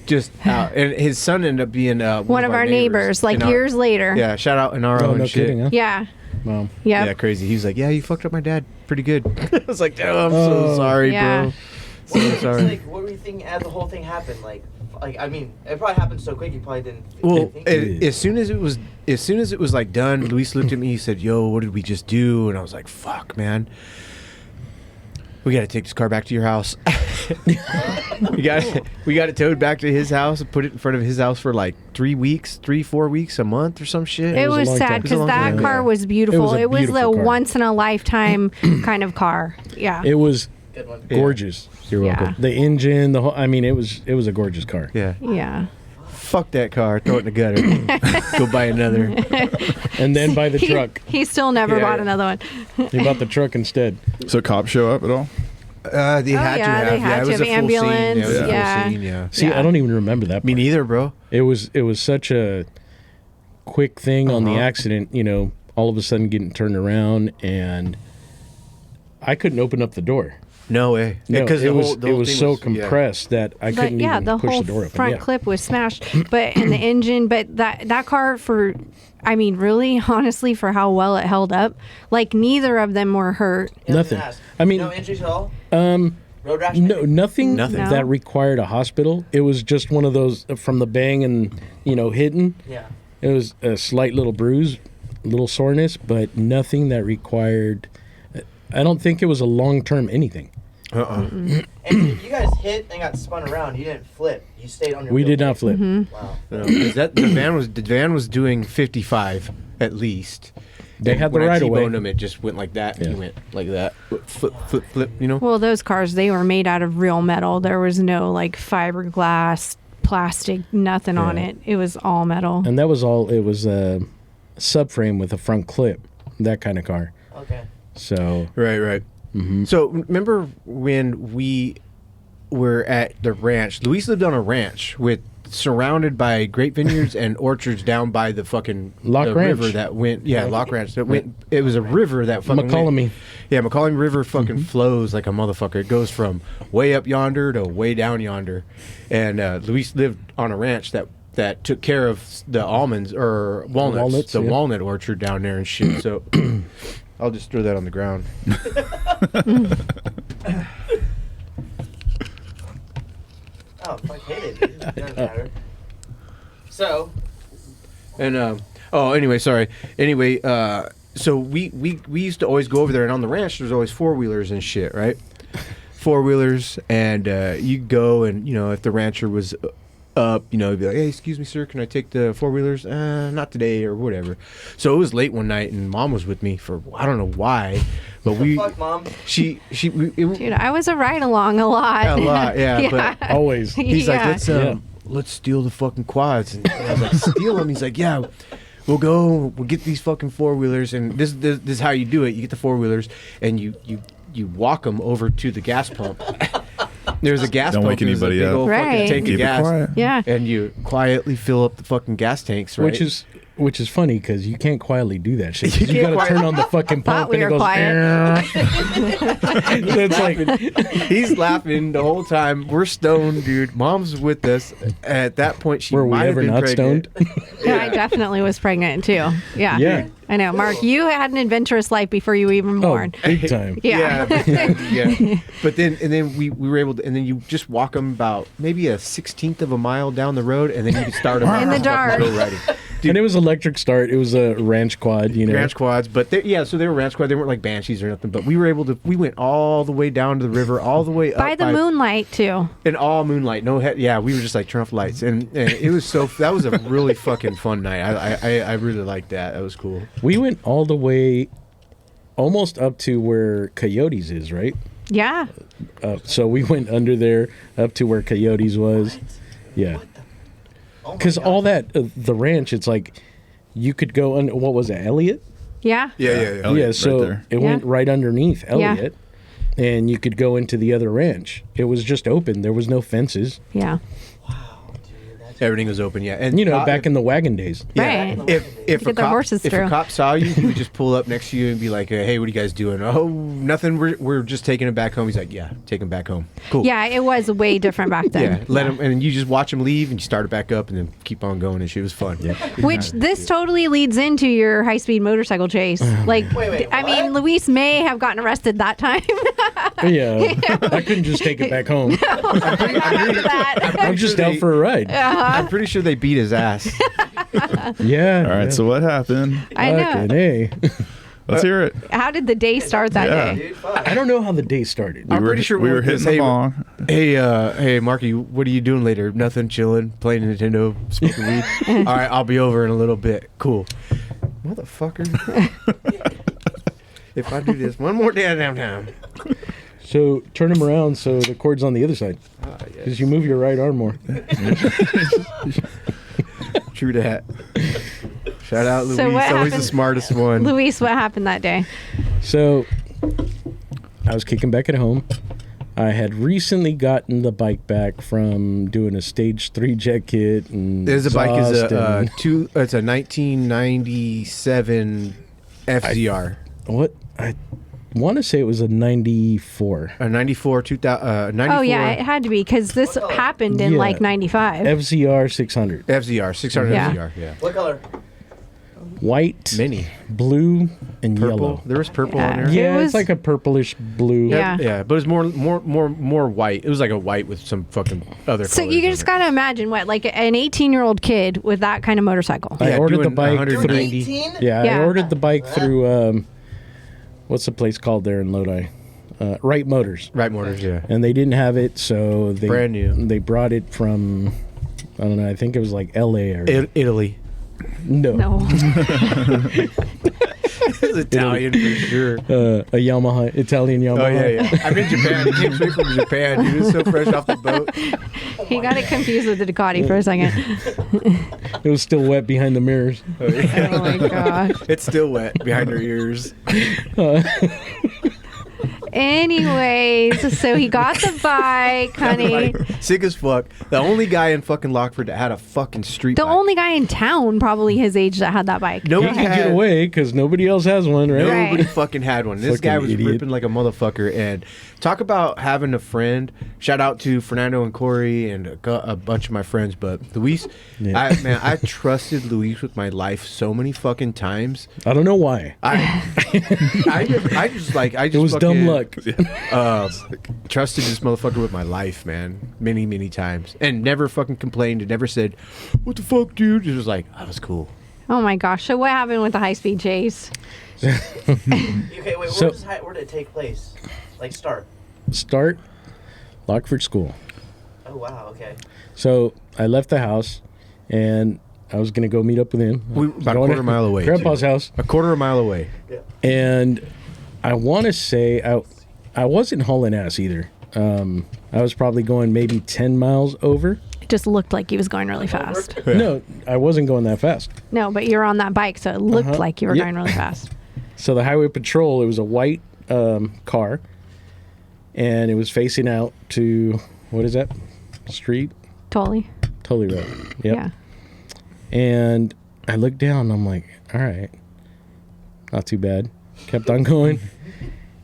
Just out. And his son ended up being one of our neighbors, like in years later. Yeah, shout out Inaro Oh, and no shit. kidding, huh? Yeah. Wow. Yep. Yeah, crazy. He was like, "Yeah, you fucked up my dad pretty good." I was like, "Oh, I'm so sorry, Yeah. bro." So It's sorry. like, what were you thinking as the whole thing happened? Like, I mean, it probably happened so quick you probably didn't. Well, think as soon as it was like done, Luis looked at me. He said, "Yo, what did we just do?" And I was like, "Fuck, man, we got to take this car back to your house. we got it towed back to his house and put it in front of his house for like 3 weeks, 4 weeks, a month or some shit." It was a was long sad time. It because was a long that time. car Yeah. was beautiful. a It was the beautiful car. once in a lifetime kind of car. Yeah. It was Good one. gorgeous. You're Yeah. welcome. The engine, the whole. I mean, it was a gorgeous car. Yeah. Yeah. Fuck that car. Throw it in the gutter. Go buy another. And then buy the He- truck. He still never Yeah, bought yeah. another one. He bought the truck instead. So cops show up at all? They had to yeah, have. they had it to was have a full ambulance, Scene. Yeah, it was a full yeah. scene. Yeah. See, Yeah. I don't even remember that. Me part. neither, bro. It was such a quick thing on the Uh-huh. accident. You know, all of a sudden getting turned around, and I couldn't open up the door. No way. No, Because it the was whole it was thing so yeah. compressed that I But couldn't yeah, even the push whole the door open. front Yeah. clip was smashed, but in the engine, but that car I mean, really, honestly, for how well it held up, like neither of them were hurt. Yeah, I was Nothing. gonna ask. I mean, no injuries at all. Um, Road rash. no, maybe? nothing, Nothing. No. that required a hospital. It was just one of those from the bang and hitting. Yeah. It was a slight little bruise, little soreness, but nothing that required. I don't think it was a long-term anything. And you guys hit and got spun around. You didn't flip. You stayed on your. We wheel. did not flip. Wow. No, 'cause the van was doing 55 at least. They And had the when I right of way. T-boned him, it just went like that. Yeah. He went like that. Flip, flip, flip. You know. Well, those cars, they were made out of real metal. There was no like fiberglass, plastic, nothing on Yeah. it. It was all metal. And that was all. It was a subframe with a front clip, that kind of car. Okay. So Right. So remember when we were at the ranch? Luis lived on a ranch surrounded by grape vineyards and orchards down by the fucking Lock the Ranch. river that went. Yeah, Lock Ranch. That went. It was a river that fucking McCollum. went- Yeah, McCollum River fucking flows like a motherfucker. It goes from way up yonder to way down yonder. And Luis lived on a ranch that took care of the almonds or walnuts, the yeah. walnut orchard down there and shit. So I'll just throw that on the ground. Oh, fuck, hit it. Dude. It doesn't matter. So, And anyway, sorry. Anyway, so we used to always go over there, and on the ranch there's always 4-wheelers and shit, right? 4-wheelers, and you go, and if the rancher was up, you'd be like, "Hey, excuse me, sir, can I take the 4-wheelers?" Not today, or whatever. So it was late one night, and Mom was with me for I don't know why, but fuck, Mom. Dude, I was a ride along a lot. a lot, yeah. But always. he's like, Yeah. let's steal the fucking quads. And I was like, steal them? He's like, yeah, we'll get these fucking 4-wheelers. And this is how you do it. You get the 4-wheelers and you walk them over to the gas pump. There's a gas Don't pump. wake There's a anybody big up. old fucking Right. tank of Keep it gas. quiet. Yeah. And you quietly fill up the fucking gas tanks, right? Which is funny because you can't quietly do that shit. You You can't got to turn on the fucking Thought pump we and it were goes. quiet. It's like He's laughing the whole time. We're stoned, dude. Mom's with us. At that point, she were we might have ever been not pregnant. stoned? Yeah, I definitely was pregnant too. Yeah. Yeah. I know. Mark, you had an adventurous life before you were even Oh, born. big time. Yeah. Yeah. But then we were able to, and then you just walk them about maybe a 16th of a mile down the road, and then you can start them In the dark. Go riding. And it was electric start. It was a ranch quad, Ranch quads, but so they were ranch quad. They weren't like Banshees or nothing. But we were able to. We went all the way down to the river, all the way up By the moonlight too. and all moonlight. No head. Yeah, we were just like turn off lights, and it was so. That was a really fucking fun night. I really liked that. That was cool. We went all the way, almost up to where Coyotes is, right? Yeah. So we went under there, up to where Coyotes was. Yeah. Because all that, the ranch, it's like you could go on, what was it, Elliott? Yeah. Yeah. Elliott, So right there. it went right underneath Elliott, and you could go into the other ranch. It was just open. There was no fences. Yeah. Everything was open, yeah. And Back in the wagon days. Right. If Get the horses if a through. cop saw you, he would just pull up next to you and be like, "Hey, what are you guys doing?" "Oh, nothing. We're just taking him back home." He's like, "Yeah, take him back home." Cool. Yeah, it was way different back then. Yeah, let him, and you just watch him leave, and you start it back up, and then keep on going, and shit. It was fun. Yeah. Which this totally leads into your high-speed motorcycle chase. Like, Wait, I mean, Luis may have gotten arrested that time. Yeah. I couldn't just take it back home. I'm just out for a ride. I'm pretty sure they beat his ass. Yeah. All right, so what happened? I know. Fucking A. Let's hear it. How did the day start that Yeah. day? I don't know how the day started. I'm pretty sure we were hitting the ball. Hey, Marky, what are you doing later? Nothing, chilling, playing Nintendo, smoking weed. All right, I'll be over in a little bit. Cool. Motherfucker. If I do this one more day downtown. So turn him around so the cord's on the other side. Because you move your right arm more. True that. Shout out Louise. So what Always the happened- smartest one. Luis, what happened that day? So I was kicking back at home. I had recently gotten the bike back from doing a stage 3 jet kit. And There's a bike is exhaust and- it's a 1997 FZR. What? I want to say it was a 94. A 94, 2000, 94 Oh, yeah, it had to be because this happened in Yeah. like 95. FZR 600. FZR, 600 Yeah. FZR, yeah. What color? White, Mini. blue, and Purple. yellow. There was purple Yeah. on there. Yeah, It was- it's like a purplish blue. Yeah. Yeah, but it was more white. It was like a white with some fucking other So colors you on just it. got to imagine what, like an 18-year-old kid with that kind of motorcycle. I Yeah, ordered the doing bike 190. through. 18? Yeah, Yeah. I ordered the bike through. What's the place called there in Lodi? Wright Motors. Right motors, yeah. And they didn't have it, so they Brand new. They brought it from. I don't know. I think it was like L.A. or Italy. no. It's Italian for sure. A Yamaha, Italian Yamaha. Oh yeah. I'm in Japan. He came straight from Japan. Dude, it's so fresh off the boat. He got it confused with the Ducati for a second. It was still wet behind the mirrors. Oh, yeah. Oh my gosh. It's still wet behind her ears. Anyways, so he got the bike, honey. Like, sick as fuck. The only guy in fucking Lockford that had a fucking street The bike. only guy in town, probably his age, that had that bike. Nobody He could had get away because nobody else has one, right? Right. Nobody fucking had one. This Fucking guy was idiot. ripping like a motherfucker. And talk about having a friend. Shout out to Fernando and Corey and a bunch of my friends. But Luis, Yeah. I trusted Luis with my life so many fucking times. I don't know why. I just It was dumb luck. Trusted this motherfucker with my life, man, many, many times, and never fucking complained and never said, "What the fuck, dude?" It was like, "I was cool." Oh my gosh. So what happened with the high-speed chase? Okay, wait, So- where did it take place? Like, start. Start Lockford School. Oh, wow, okay. So I left the house, and I was gonna go meet up with him. We about a quarter mile away. Grandpa's too. house, A quarter of a mile away. and I want to say I wasn't hauling ass either. I was probably going maybe 10 miles over. It just looked like he was going really fast. No, I wasn't going that fast. No, but you were on that bike, so it looked like you were Yeah. going really fast. So the highway patrol, it was a white car, and it was facing out to, what is that street? Totally. Tully Road. Yep. Yeah. And I looked down, and I'm like, all right, not too bad. Kept on going.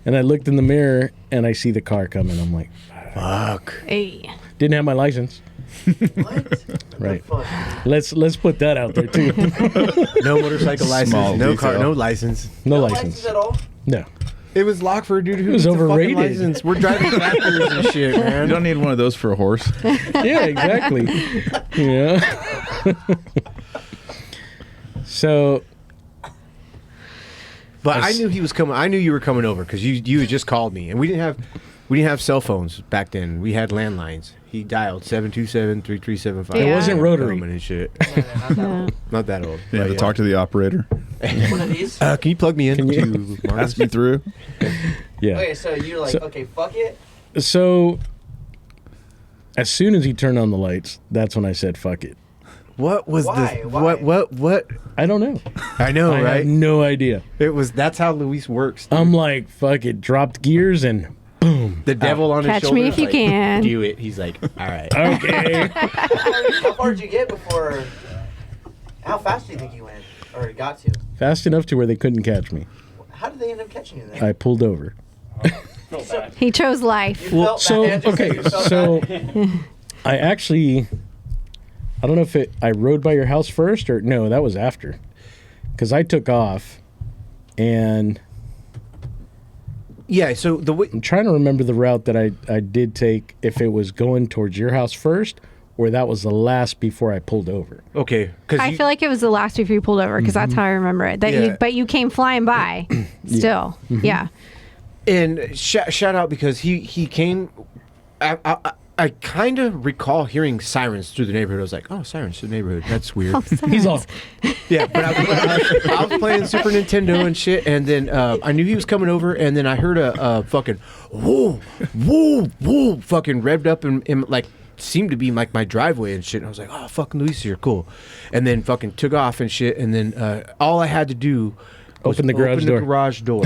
And I looked in the mirror, and I see the car coming. I'm like, Fuck. Hey. didn't have my license. What? Right. Fuck. Let's put that out there, too. No motorcycle license. Small No car. detail. No license. No No license. at all? No. It was Lockford, dude. Who was needs a fucking overrated. license? We're driving tractors and shit, You man. don't need one of those for a horse. Yeah, exactly. Yeah. So, But I knew he was coming. I knew you were coming over because you had just called me, and we didn't have cell phones back then. We had landlines. He dialed 727-3375. It wasn't rotary. And shit. No. Not that old. You have to talk to the operator. One of these? Can you plug me in Can you- to Marcus? Ask me through. yeah. Okay, so you're like, So- okay, fuck it. So, as soon as he turned on the lights, that's when I said, fuck it. What was Why? the Why? what? I don't know. I know, I right? have no idea. It was that's how Luis works. Dude. I'm like, fuck it, dropped gears and The devil on his Catch shoulder. me if you can. Do it. He's like, all right. okay. How far did you get before? How fast do you think you went or got to? Fast enough to where they couldn't catch me. How did they end up catching you then? I pulled over. He chose life. You felt So that, Andrew? okay, You felt so that? I don't know if I rode by your house first or no, that was after, because I took off, and Yeah. So the way. I'm trying to remember the route that I did take. If it was going towards your house first, or that was the last before I pulled over. Okay. Because I feel like it was the last before you pulled over because that's how I remember it. That Yeah. but you came flying by still. Yeah. And shout out because he came. I kind of recall hearing sirens through the neighborhood. I was like, oh, sirens through the neighborhood. That's weird. He's all, Yeah, but I was playing Super Nintendo and shit, and then I knew he was coming over, and then I heard a fucking whoa, whoa, whoa, fucking revved up and like seemed to be like my driveway and shit. And I was like, oh, fucking Louise, you're cool. And then fucking took off and shit, and then all I had to do was Open the garage door.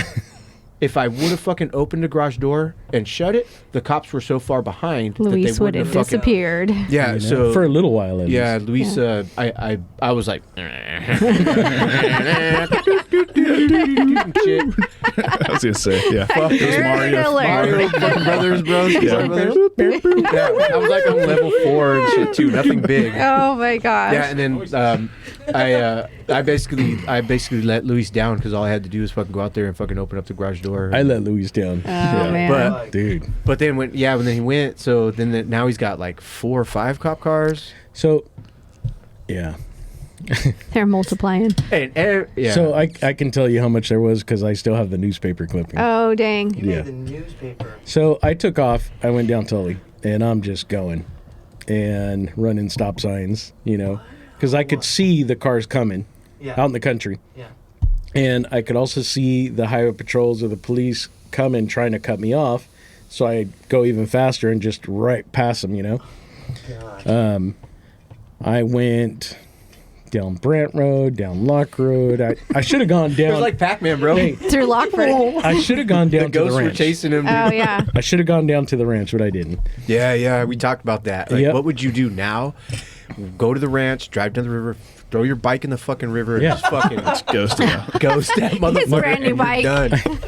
If I would have fucking opened the garage door and shut it, the cops were so far behind that they Luis would wouldn't have fucking. disappeared. Yeah, you know, so for a little while at yeah, least. Luis, I was like, shit. I was gonna say, yeah. Fuck It was Mario. Mario fucking Brothers, bros. Yeah. Brothers. Yeah, I was like on level 4 and shit too. Nothing big. Oh my gosh. Yeah, and then I basically let Luis down because all I had to do was fucking go out there and fucking open up the garage door. I let Louise down. Oh man. But Dude. but then when he went, so then now he's got like 4 or 5 cop cars. So, yeah. They're multiplying. And yeah. So I can tell you how much there was because I still have the newspaper clipping. Oh dang. You Yeah. made the newspaper. So I took off. I went down Tully, and I'm just going and running stop signs, you know, because I could see the cars coming Yeah. out in the country. Yeah. And I could also see the highway patrols or the police coming trying to cut me off. So I go even faster and just right past them, you know. God. I went down Brant Road, down Lock Road. I should have gone it down. was like Pac-Man, bro. Hey, Through Lockford. I should have gone The down to the ghosts were ranch. chasing him. Oh yeah. I should have gone down to the ranch, but I didn't. Yeah, we talked about that. Like, Yep. what would you do now? Go to the ranch, drive down the river, throw your bike in the fucking river, Yeah. and just fucking Ghost it out. ghost that motherfucker. brand new and you're bike. done.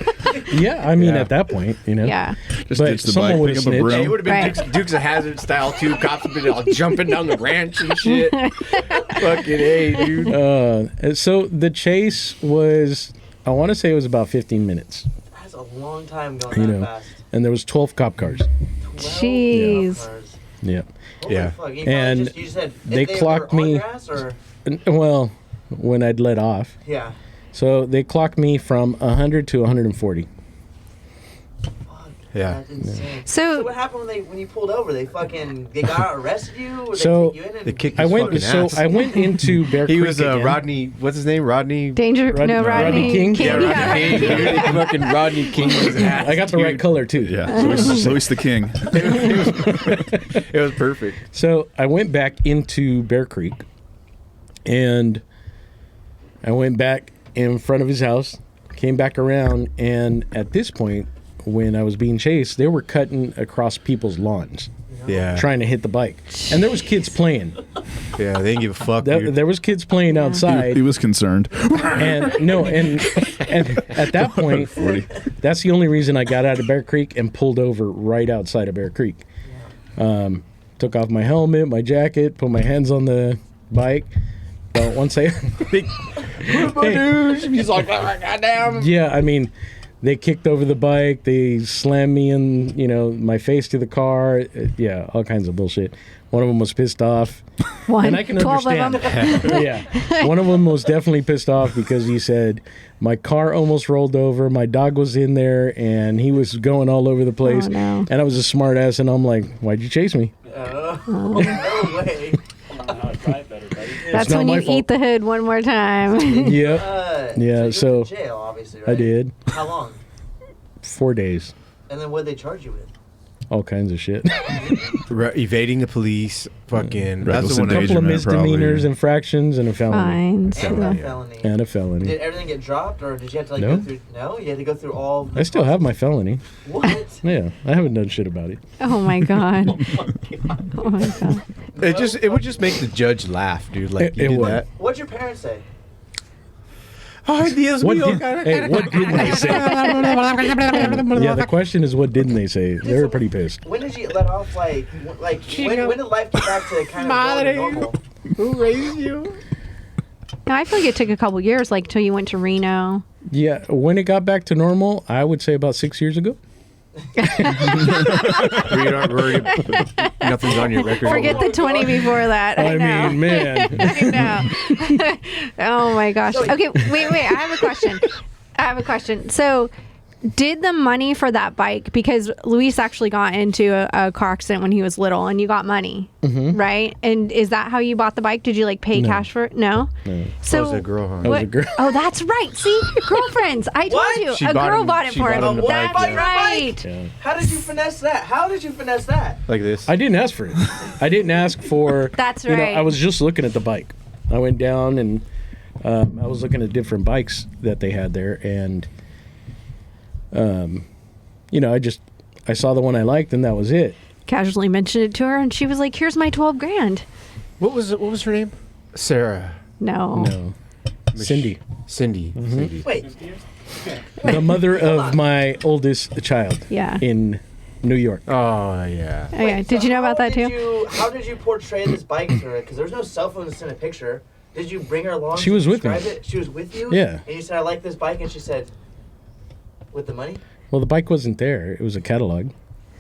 Yeah, I mean, Yeah. at that point, you know. Yeah. Just But ditch the someone bike, would've pick up a snitched. broom. It would have been Right. Dukes of Hazzard style too. Cops would have been all jumping down the ranch and shit. Fucking A, dude. So the chase was, I want to say it was about 15 minutes. That's a long time going You that know. fast. And there was 12 cop cars. 12 Jeez. cars. Yeah. Holy Yeah. fuck. You And just, you said they clocked were on me- your ass, or? Well, when I'd let off. Yeah. So they clocked me from 100 to 140. Fuck, Yeah. That's insane. So What happened when you pulled over? They got out, arrested you, or So, they take you in and They kicked I his went fucking so ass. I went into Bear He Creek was again. Rodney. What's his name? Rodney. danger. No, Rodney Rodney King? Yeah, Rodney Yeah. King. Dude. Fucking Rodney King was an ass. I got the right color too. Yeah. Louis the King. It was perfect. So I went back into Bear Creek, and I went back in front of his house, came back around, and at this point, when I was being chased, they were cutting across people's lawns, Yeah. trying to hit the bike, and there was kids playing. Yeah, they didn't give a fuck. Dude. There was kids playing outside, He was concerned. and at that point, that's the only reason I got out of Bear Creek and pulled over right outside of Bear Creek. Took off my helmet, my jacket, put my hands on the bike. But once I, He's like, oh, goddamn. yeah, I mean, they kicked over the bike, they slammed me in, my face to the car. Yeah, all kinds of bullshit. One of them was pissed off. One. And I can 12 understand. of them. Yeah. One of them was definitely pissed off because he said, my car almost rolled over, my dog was in there, and he was going all over the place. Oh, no. And I was a smart ass, and I'm like, why'd you chase me? no way. That's not when my you fault. eat the hood one more time. Yep. Yeah, you so- went to jail, obviously, right? I did. How long? 4 days. And then what did they charge you with? all kinds of shit. Evading the police, fucking. That's Reckless the one. A couple of endangerment, misdemeanors, probably. infractions, and a felony. Fines. And Yeah. a felony. And a felony. Did everything get dropped, or did you have to No. go through? No, you had to go through all. The I still have my felony. What? Yeah, I haven't done shit about it. Oh my god. Oh my god. It would just make the judge laugh, dude. Like you It did would. that. What'd your parents say? What didn't they say? Yeah, the question is, what didn't they say? They were pretty pissed. When did you let off? When did life get back to kind of going normal? Who raised you? No, I feel like it took a couple years, like till you went to Reno. Yeah, when it got back to normal, I would say about 6 years ago. Nothing's on your record. Forget the 20 before that. I know. mean, man. I know. Oh my gosh. Okay, wait. I have a question. So, did the money for that bike, because Luis actually got into a car accident when he was little, and you got money, right? And is that how you bought the bike? Did you like pay cash for it? No. So It was a girl, huh? That was a girl. Oh, that's right. See, girlfriends. I told What? you, She a bought girl him- bought it she for bought him. him the That's bike, yeah. right. Yeah. How did you finesse that? Like this. I didn't ask for it. I didn't ask for. That's You know, right. I was just looking at the bike. I went down and I was looking at different bikes that they had there, and you know, I saw the one I liked, and that was it. Casually mentioned it to her, and she was like, "Here's my 12 grand." What was her name? Sarah. No. No, Cindy, Cindy. Cindy. Wait. the mother of my oldest child. Yeah. In New York. Oh yeah. Oh, yeah. Did you know about that too? How did you portray this bike to her? Because there's no cell phone to send a picture. Did you bring her along? She to was with me. describe it? She was with you? Yeah. And you said, I like this bike, and she said, with the money? Well, the bike wasn't there. It was a catalog.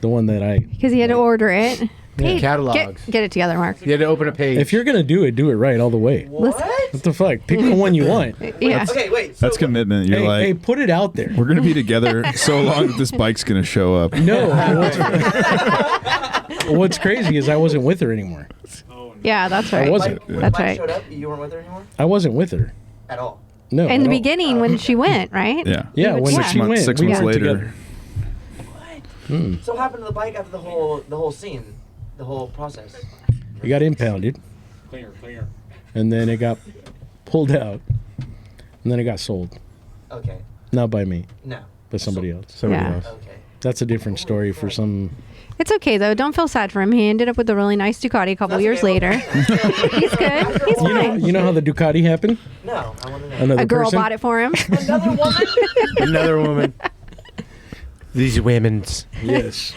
The one that I. Because he had to order it. Hey, Catalogs. Get it together, Mark. You had to open a page. If you're gonna do it right all the way. What? What the fuck? Pick the one you want. Yeah. Okay, wait. So That's commitment. You're Hey, like, put it out there. we're gonna be together so long that this bike's gonna show up. No. What's crazy is I wasn't with her anymore. Yeah, that's right. I wasn't. When That's Mike right. showed up, you weren't with her anymore? I wasn't with her. At all. No. In at the all. beginning, when she went, right? Yeah. Yeah, when Yeah. she went, 6 we months weren't later. together. So what happened to the bike after the whole scene? The whole process? It got impounded. Clear. And then it got pulled out. And then it got sold. Okay. Not by me, No. but somebody else. Somebody Yeah. else. Okay. That's a different story for some. It's okay, though. Don't feel sad for him. He ended up with a really nice Ducati a couple That's years okay. later. He's good. He's fine. You know how the Ducati happened? No, I want to know. Another A girl person? bought it for him. Another woman? Another woman. These women's. Yes.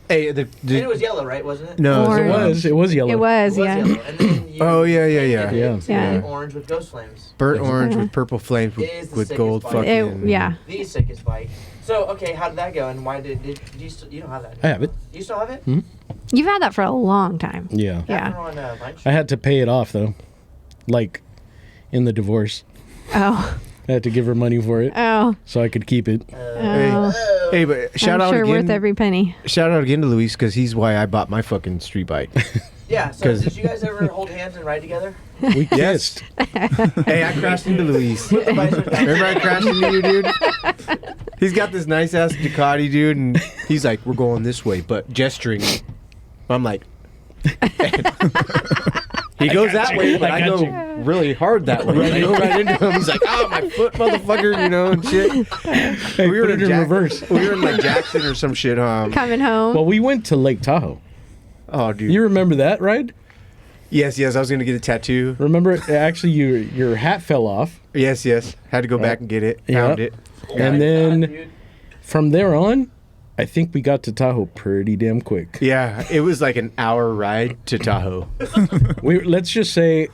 Hey, And it was yellow, right? Wasn't it? no. Or- It was. It was yellow. It was, It was yeah. yellow. And then you Oh, yeah. Yeah. Yeah. Orange with ghost flames. Burnt orange with purple flames It is the with sickest gold bike. fucking. Yeah. The sickest bike. So, okay, how did that go? And why did you still, you don't have that? I have it. You still have it? You've had that for a long time. Yeah. Yeah. We're on lunch. I had to pay it off, though. Like, in the divorce. Oh. I had to give her money for it Oh. so I could keep it. Oh. Hey, but shout I'm out sure again. worth every penny. Shout out again to Louise because he's why I bought my fucking street bike. Yeah, so 'Cause- did you guys ever hold hands and ride together? We kissed. Hey, I crashed into Louise. The visor down. Remember I crashed into you, dude? He's got this nice ass Ducati, dude, and he's like, "We're going this way," but gesturing. I'm like, he goes that way, but I go really hard that way. I go right into him. He's like, "Oh, my foot, motherfucker," you know, and shit. Hey, put it in reverse. We were in like Jackson or some shit. Coming home. Well, we went to Lake Tahoe. Oh, dude. You remember that, right? Yes. I was gonna get a tattoo. Remember, actually, your hat fell off. Yes. Had to go back and get it. Found it. And then from there on, I think we got to Tahoe pretty damn quick. Yeah, it was like an hour ride to Tahoe. Let's just say,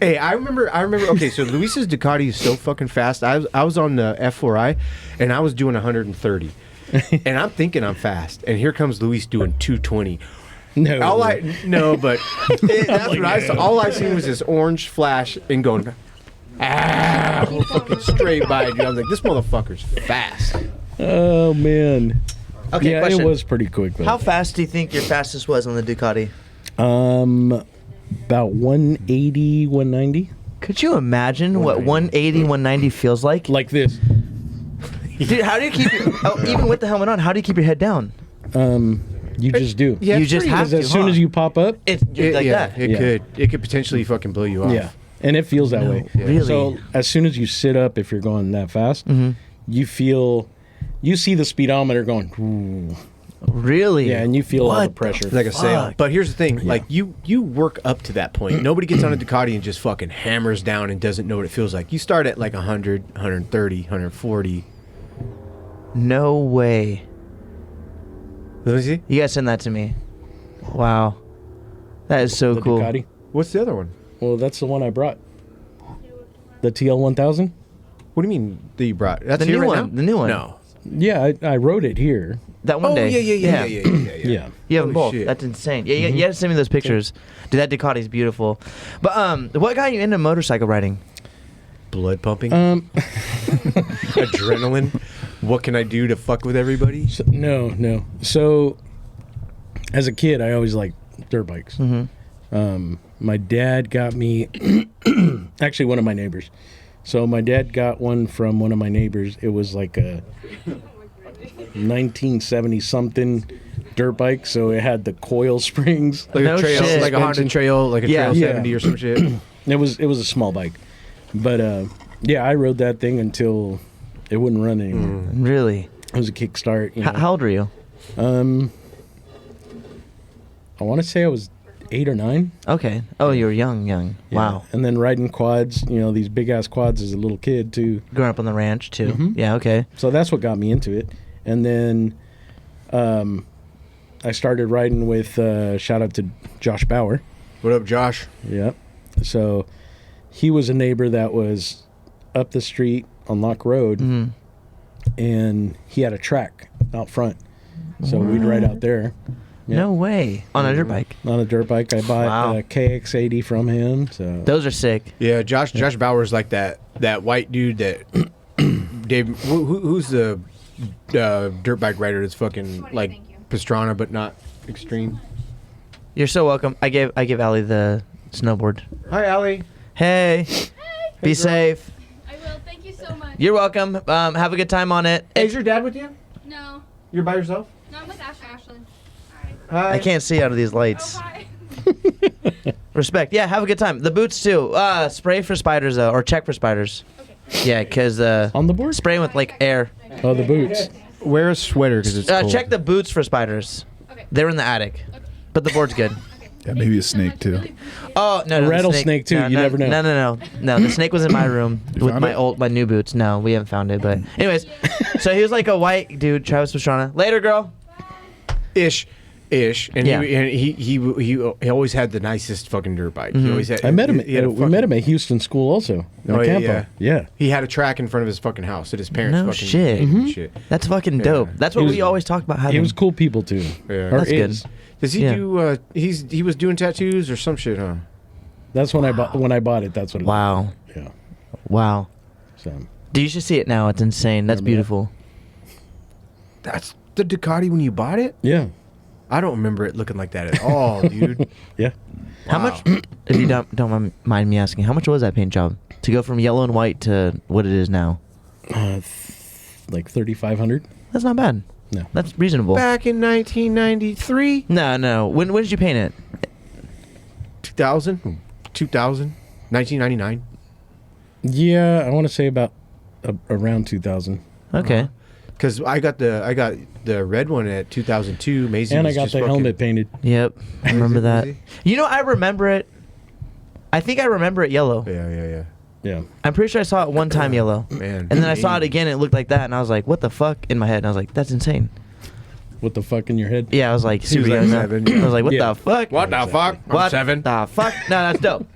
Hey, I remember. Okay, so Luis's Ducati is so fucking fast. I was on the F4i, and I was doing 130, and I'm thinking I'm fast, and here comes Luis doing 220. no. But that's what I saw. All I seen was this orange flash and going, fucking straight by. Dude. I was like, this motherfucker's fast. Oh, man. Okay, Yeah, question. it was pretty quick, though. How fast do you think your fastest was on the Ducati? About 180, 190. Could you imagine what 180, 190 feels like? Like this. Dude, how do you keep even with the helmet on, how do you keep your head down? You just do. Yeah, You it's just pretty- have to, As soon as you pop up, It's like that. It could potentially fucking blow you off. yeah, and it feels that way. Really? So as soon as you sit up, if you're going that fast, you see the speedometer going. Ooh. Really? Yeah, and you feel all the What pressure. Like a sail. Fuck. But here's the thing, like you work up to that point. Nobody gets on a Ducati and just fucking hammers down and doesn't know what it feels like. You start at like 100, 130, 140. No way. Let me see. You guys send that to me. Wow. That is so the cool. Ducati. What's the other one? Well, that's the one I brought. The TL1000. What do you mean that you brought? That's The here new right one. now? The new one. No. Yeah, I rode it here. That one Oh day. yeah. Yeah. You have them Holy both. shit. That's insane. Yeah, you had to send me those pictures. Dude, that Ducati's beautiful. But what got you into motorcycle riding? Blood pumping. Adrenaline. What can I do to fuck with everybody? No. So, as a kid, I always liked dirt bikes. My dad got me, actually one of my neighbors. So my dad got one from one of my neighbors. It was like a 1970 something dirt bike. So it had the coil springs. Like No a trail, shit. like a Honda Trail, like a Yeah. Trail Yeah. 70 or some shit. It was a small bike, but yeah, I rode that thing until it wouldn't run anymore. Really? It was a kickstart. You know. How old are you? I want to say I was 8 or 9. Okay. Oh, you were young. Yeah. Wow. And then riding quads, these big ass quads as a little kid too. Growing up on the ranch too. Yeah. Okay. So that's what got me into it. And then I started riding with shout out to Josh Bauer. What up, Josh? Yep. So he was a neighbor that was up the street on Lock Road, and he had a track out front. So we'd ride out there. Yeah. No way. On a dirt bike. On a dirt bike. I bought Wow. a KX80 from him. So Those are sick. Yeah, Josh Bauer's like that white dude that Dave. Who's the dirt bike rider that's fucking like Pastrana but not extreme? You're so welcome. I gave Allie the snowboard. Hi, Allie. Hey. Be safe. I will. Thank you so much. You're welcome. Have a good time on it. Hey, is your dad with you? No. You're by yourself? No, I'm with Ashlyn. Hi. I can't see out of these lights. Oh, hi. Respect. Yeah, have a good time. The boots too. Spray for spiders though, or check for spiders. Okay. Yeah, because on the board? spraying with like air. Oh, the boots. Wear a sweater because it's cold. Check the boots for spiders. Okay. They're in the attic, but the board's good. Yeah, maybe a snake too. Oh no, A the rattlesnake, too, you never know. No, the snake was in my room with found my it? my new boots. No, we haven't found it. But anyways, so he was like a white dude, Travis Pastrana. Later, girl. ish, and Yeah. he always had the nicest fucking dirt bike. He always had. I met him. He had a We met fucking- him at Houston School also. In Oh, yeah, Campo. Yeah. He had a track in front of his fucking house at his parents' No fucking shit. name and shit. That's fucking dope. That's what He we was- always talk about having. He was cool people too. Yeah. Or That's good. is. Does he Yeah. do? He was doing tattoos or some shit, huh? That's when I bought it. That's what. It Wow. Was. Yeah. Wow. So Dude, you should see it now. It's insane. That's Remember that? beautiful. That's the Ducati when you bought it. yeah. I don't remember it looking like that at all, dude. Yeah. How much? If you don't mind me asking, how much was that paint job to go from yellow and white to what it is now? Like 3,500. That's not bad. No. That's reasonable. Back in 1993, No. When did you paint it? 2000, 1999. Yeah, I want to say about around 2000. Okay. Because I got the red one at 2002. Maisie And I was got just the fucking- helmet painted. Yep. I remember that. Was You know, I remember it. I think I remember it yellow. Yeah. Yeah. I'm pretty sure I saw it one time yellow. Man. And then I saw it again. And it looked like that, and I was like, "What the fuck?" in my head, and I was like, "That's insane." What the fuck in your head? Yeah, I was like, He super was like young. now. 7, yeah. I was like, "What Yeah. the fuck?" What the fuck? I'm What 7. the fuck? No, that's dope.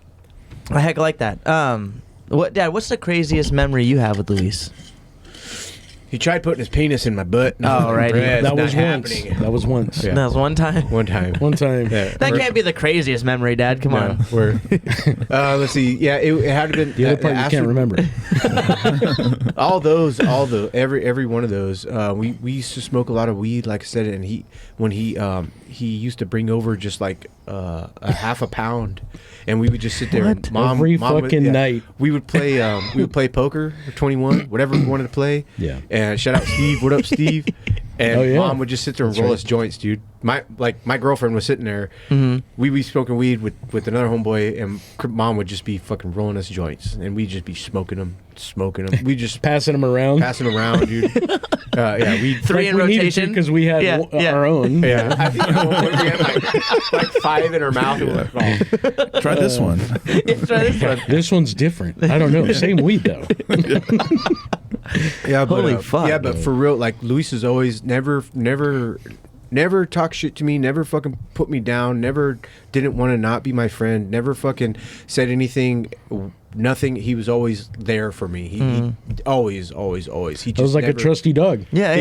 I heck like that. Dad? What's the craziest memory you have with Louise? He tried putting his penis in my butt. Oh, right. It's That not was once. happening. That was once. Yeah. That was one time. One time. One time. Yeah. That can't be the craziest memory, Dad. Come on. We're, let's see. Yeah, it had to been The other part you can't remember. every one of those. We used to smoke a lot of weed, like I said, and he used to bring over just like a half a pound, and we would just sit there. What? And mom Every would- fucking night. We would play poker or 21, whatever we wanted to play. Yeah. And shout out Steve. What up, Steve? And Oh, yeah. Mom would just sit there and roll us joints, dude. My girlfriend was sitting there. We'd be smoking weed with another homeboy, and Mom would just be fucking rolling us joints, and we'd just be smoking them. We just Passing them around. dude. Yeah, we Three in we needed to rotation. because we had our own. Yeah, I think at one point we had like 5 in her mouth. And we're like, Try this one. Try this one. This one's different. I don't know. Same weed though. yeah, but, Holy fuck, yeah, but for real, like Luis is always never talk shit to me, never fucking put me down, never didn't want to not be my friend, never fucking said anything, nothing. He was always there for me. He always. He just I was like a trusty dog. Yeah,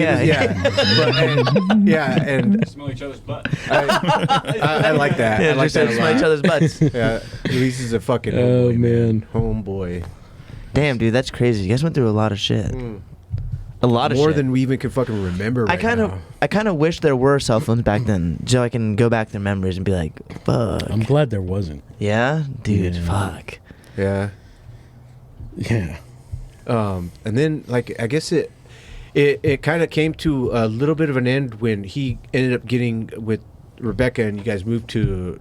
and Smell each other's butt. I like that. Yeah, I like just that a smell each lot. other's butts. Yeah, Luis is a fucking Oh, homeboy, man. homeboy. Damn, dude, that's crazy. You guys went through a lot of shit. A lot of More shit. than we even could fucking remember. Right now. I kind of wish there were cell phones back then, so I can go back to memories and be like, fuck. I'm glad there wasn't. Yeah, dude, Yeah. fuck. Yeah. Yeah. And then like I guess it kind of came to a little bit of an end when he ended up getting with Rebecca and you guys moved to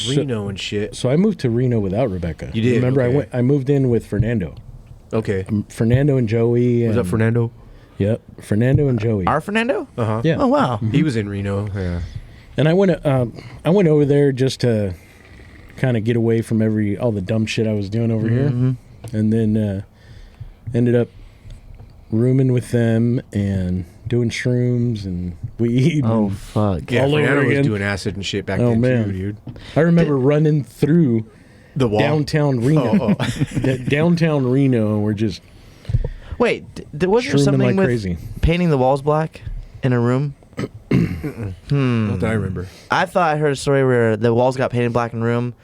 Reno and shit. So I moved to Reno without Rebecca. You did? Remember, Okay. I moved in with Fernando. Okay. Fernando and Joey. Was And, that Fernando? Yep. Fernando and Joey. Our Fernando? Uh-huh. Yeah. Oh, wow. He was in Reno. Yeah. And I went over there just to kind of get away from all the dumb shit I was doing over here, and then ended up rooming with them and doing shrooms and weed. Oh, and fuck. Yeah, All over Fernando was again. doing acid and shit back Oh, then man. too, dude. I remember running through The wall. downtown Reno. Downtown Reno, and we're just Wait, was there shrooming something like with crazy. painting the walls black in a room? Not that I remember. I thought I heard a story where the walls got painted black in a room.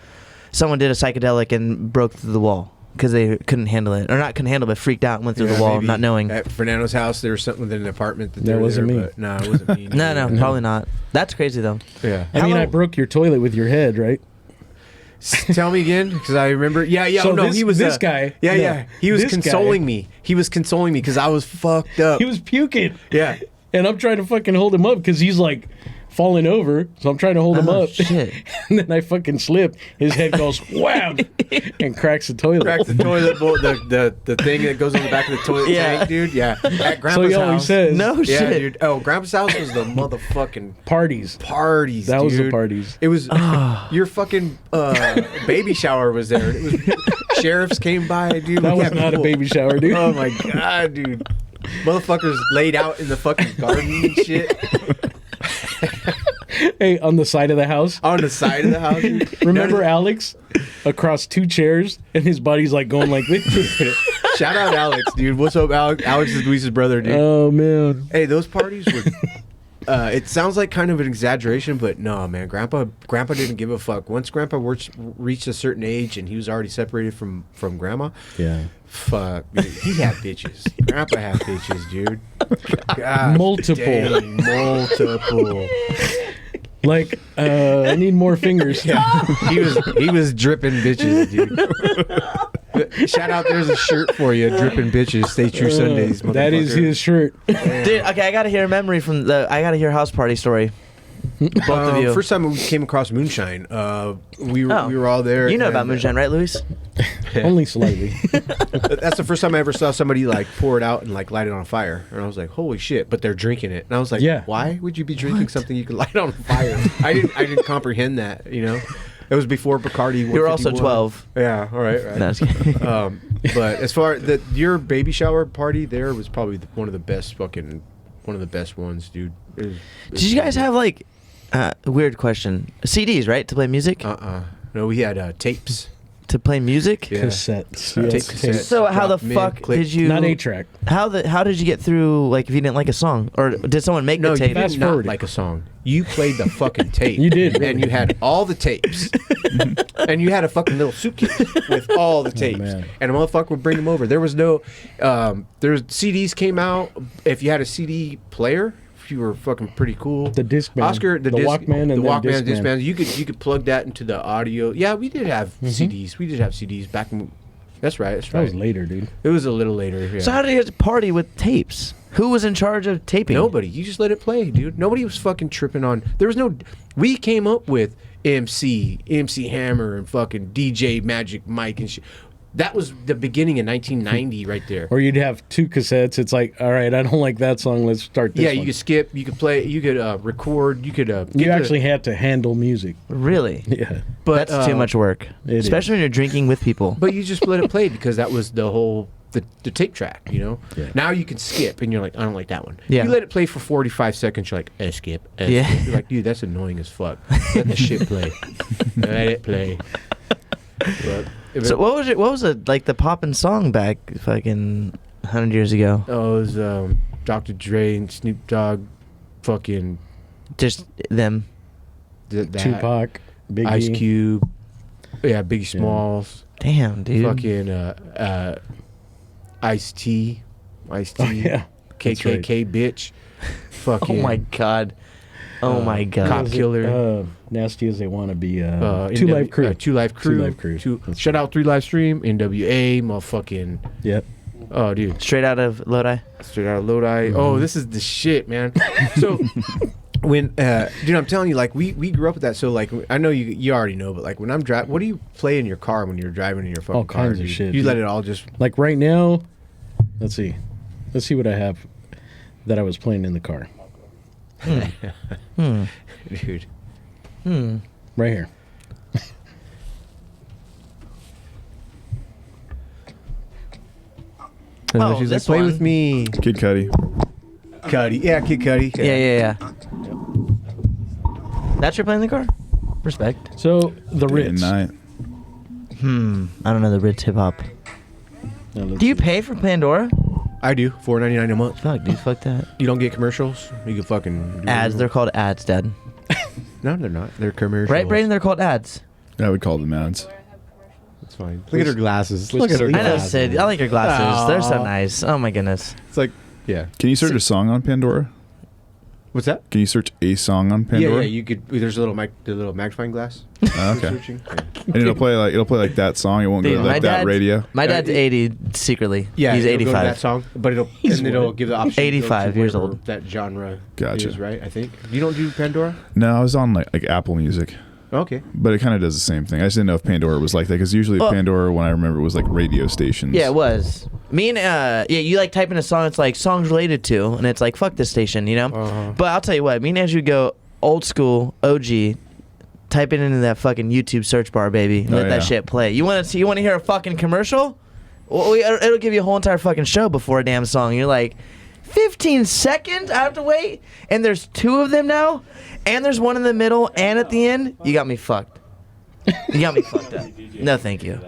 Someone did a psychedelic and broke through the wall because they couldn't handle it. Or not couldn't handle it, but freaked out and went through the Yeah, wall, maybe not knowing. At Fernando's house, there was something within an apartment that That they were wasn't there, me. But, no, it wasn't me. No, probably not. That's crazy, though. Yeah. I mean, How I long- broke your toilet with your head, right? Tell me again, because I remember. Yeah. So no, this- he was this guy- Yeah, no, yeah. He was this guy- consoling me. He was consoling me because I was fucked up. He was puking. Yeah. And I'm trying to fucking hold him up because he's like falling over. So I'm trying to hold him Oh, up. shit. And then I fucking slip. His head goes wham and cracks the toilet. Cracked the toilet bowl, the thing that goes on the back of the toilet Yeah. tank, dude. Yeah. At So Grandpa's he always house. says No Yeah, shit. dude. Oh, Grandpa's house was the motherfucking parties. parties. That was the dude. parties. It was your fucking baby shower was there. It was sheriffs came by, dude. That We was had not a people- baby shower, dude. Oh my god, dude. Motherfuckers laid out in the fucking garden and shit Hey, on the side of the house. on the side of the house. Dude. Remember Alex across 2 chairs and his body's like going like this? Shout out Alex, dude. What's up, Alex? Alex is Luis's brother, dude. Oh, man. Hey, those parties were. It sounds like kind of an exaggeration, but no, man. Grandpa didn't give a fuck. Once Grandpa reached a certain age and he was already separated from Grandma, Yeah. fuck, dude, he had bitches. Grandpa had bitches, dude. God Multiple. damn, multiple. Like, I need more fingers. Yeah, he was dripping bitches, dude. Shout out, there's a shirt for you, dripping bitches. Stay True Sundays. That is motherfucker. his shirt. Dude, okay, I gotta hear a memory from I gotta hear a house party story. Both of you. First time we came across Moonshine, we were all there. You know about and, Moonshine, right, Luis? Only slightly. That's the first time I ever saw somebody like pour it out and like light it on fire, and I was like, "Holy shit!" But they're drinking it, and I was like, Yeah. Why would you be drinking something you could light on fire?" I didn't comprehend that. You know, it was before Bacardi. You were also 151. 12. Yeah. All right. No, I was kidding. But as far as your baby shower party, there was probably one of the best ones, dude. Did you guys have like weird question? CDs, right? To play music? No, we had tapes. To play music? Yeah. Cassettes. Tape Yes. cassettes. So how the Drop, mid, fuck click. did you Not 8-track. How did you get through like if you didn't like a song? Or did someone make No, the you tape? did Fast not forward it. like a song. You played the fucking tape. You did. And you had all the tapes. And you had a fucking little suitcase with all the tapes. man. And a motherfucker would bring them over. There was no... CDs came out. If you had a CD player, if you were fucking pretty cool. The Discman. Oscar, The disc, Walkman and the then Walkman, Discman. Discman. You could plug that into the audio. Yeah, we did have CDs. We did have CDs back That's right. That's That was right. later, dude. It was a little later. Yeah. So how did you guys party with tapes? Who was in charge of taping? Nobody. You just let it play, dude. Nobody was fucking tripping on. There was no. We came up with MC Hammer, and fucking DJ Magic Mike and shit. That was the beginning of 1990, right there. Or you'd have 2 cassettes. It's like, all right, I don't like that song. Let's start this Yeah, one. you could skip. You could play. You could record. You could. You actually had to handle music. Really? Yeah. But That's too much work, It especially when you're drinking with people. But you just let it play because that was the whole the tape track, you know. Yeah. Now you can skip, and you're like, I don't like that one. Yeah. You let it play for 45 seconds. You're like, skip. Yeah. Skip. You're like, dude, that's annoying as fuck. Let the shit play. Let it play. So what was it? What was it like the poppin' song back fucking 100 years ago? Oh, it was Dr. Dre and Snoop Dogg, fucking Just them. that. Tupac, Biggie. Ice Cube, yeah, Biggie Smalls, Damn, dude. fucking Ice-T, Oh, yeah. That's right. KKK bitch, Oh fucking my god. Oh my god. Cop Killer. Nasty as they want to be. NW 2 Live Crew. 2 Live Crew. 2 Live Crew. That's Shout out 3 Live Stream. NWA. Motherfucking. Yep. Oh, dude. Straight out of Lodi. Straight out of Lodi. Oh, this is the shit, man. So, when, dude, I'm telling you, like, we grew up with that. So, like, I know you already know, but, like, when I'm driving, what do you play in your car when you're driving in your fucking All car? kinds of dude? shit, You dude. let it all just. Like right now, let's see what I have that I was playing in the car. Dude. Right here. Oh, She's like, this play one. with me. Kid Cudi. Cudi. Yeah, Kid Cudi. Yeah. That's your playing in the car? Respect. So the Day and Ritz. night. I don't know the Ritz hip hop. Now, let's Do you see. pay for Pandora? I do. $4.99 a month. Fuck, dude, fuck that. You don't get commercials. You can fucking do Ads, they're whatever. called ads, Dad. No, they're not. They're commercials. Right, Brayden? They're called ads. I would call them ads. It's fine. Look at her glasses. Look at her I know, glasses. Sid. I like your glasses. They're so Aw. nice. Oh my goodness. It's like, yeah. Can you search a song on Pandora? What's that? Can you search a song on Pandora? Yeah. You could. There's a little the little magnifying glass. Oh, okay. Searching. Yeah. And it'll play like that song. It won't Dude, go to like that radio. My dad's 80 secretly. Yeah, He's it'll go to 85. that song, but it'll give the option. to go 85 to years whatever old. That genre. Gotcha. Is, right. I think. You don't do Pandora. No, I was on like Apple Music, Okay. but it kind of does the same thing. I just didn't know if Pandora was like that because usually Well- Pandora, when I remember, was like radio stations. Yeah, it was. Me and you like type in a song. It's like songs related to, and it's like fuck this station, you know. Uh-huh. But I'll tell you what. Me and Andrew go old school OG. Type it into that fucking YouTube search bar, baby. Let yeah. that shit play. You want to see? You want to hear a fucking commercial? Well, it'll give you a whole entire fucking show before a damn song. You're like, 15 seconds? I have to wait? And there's 2 of them now? And there's one in the middle and at the end? You got me fucked. You got me fucked up. No, thank you.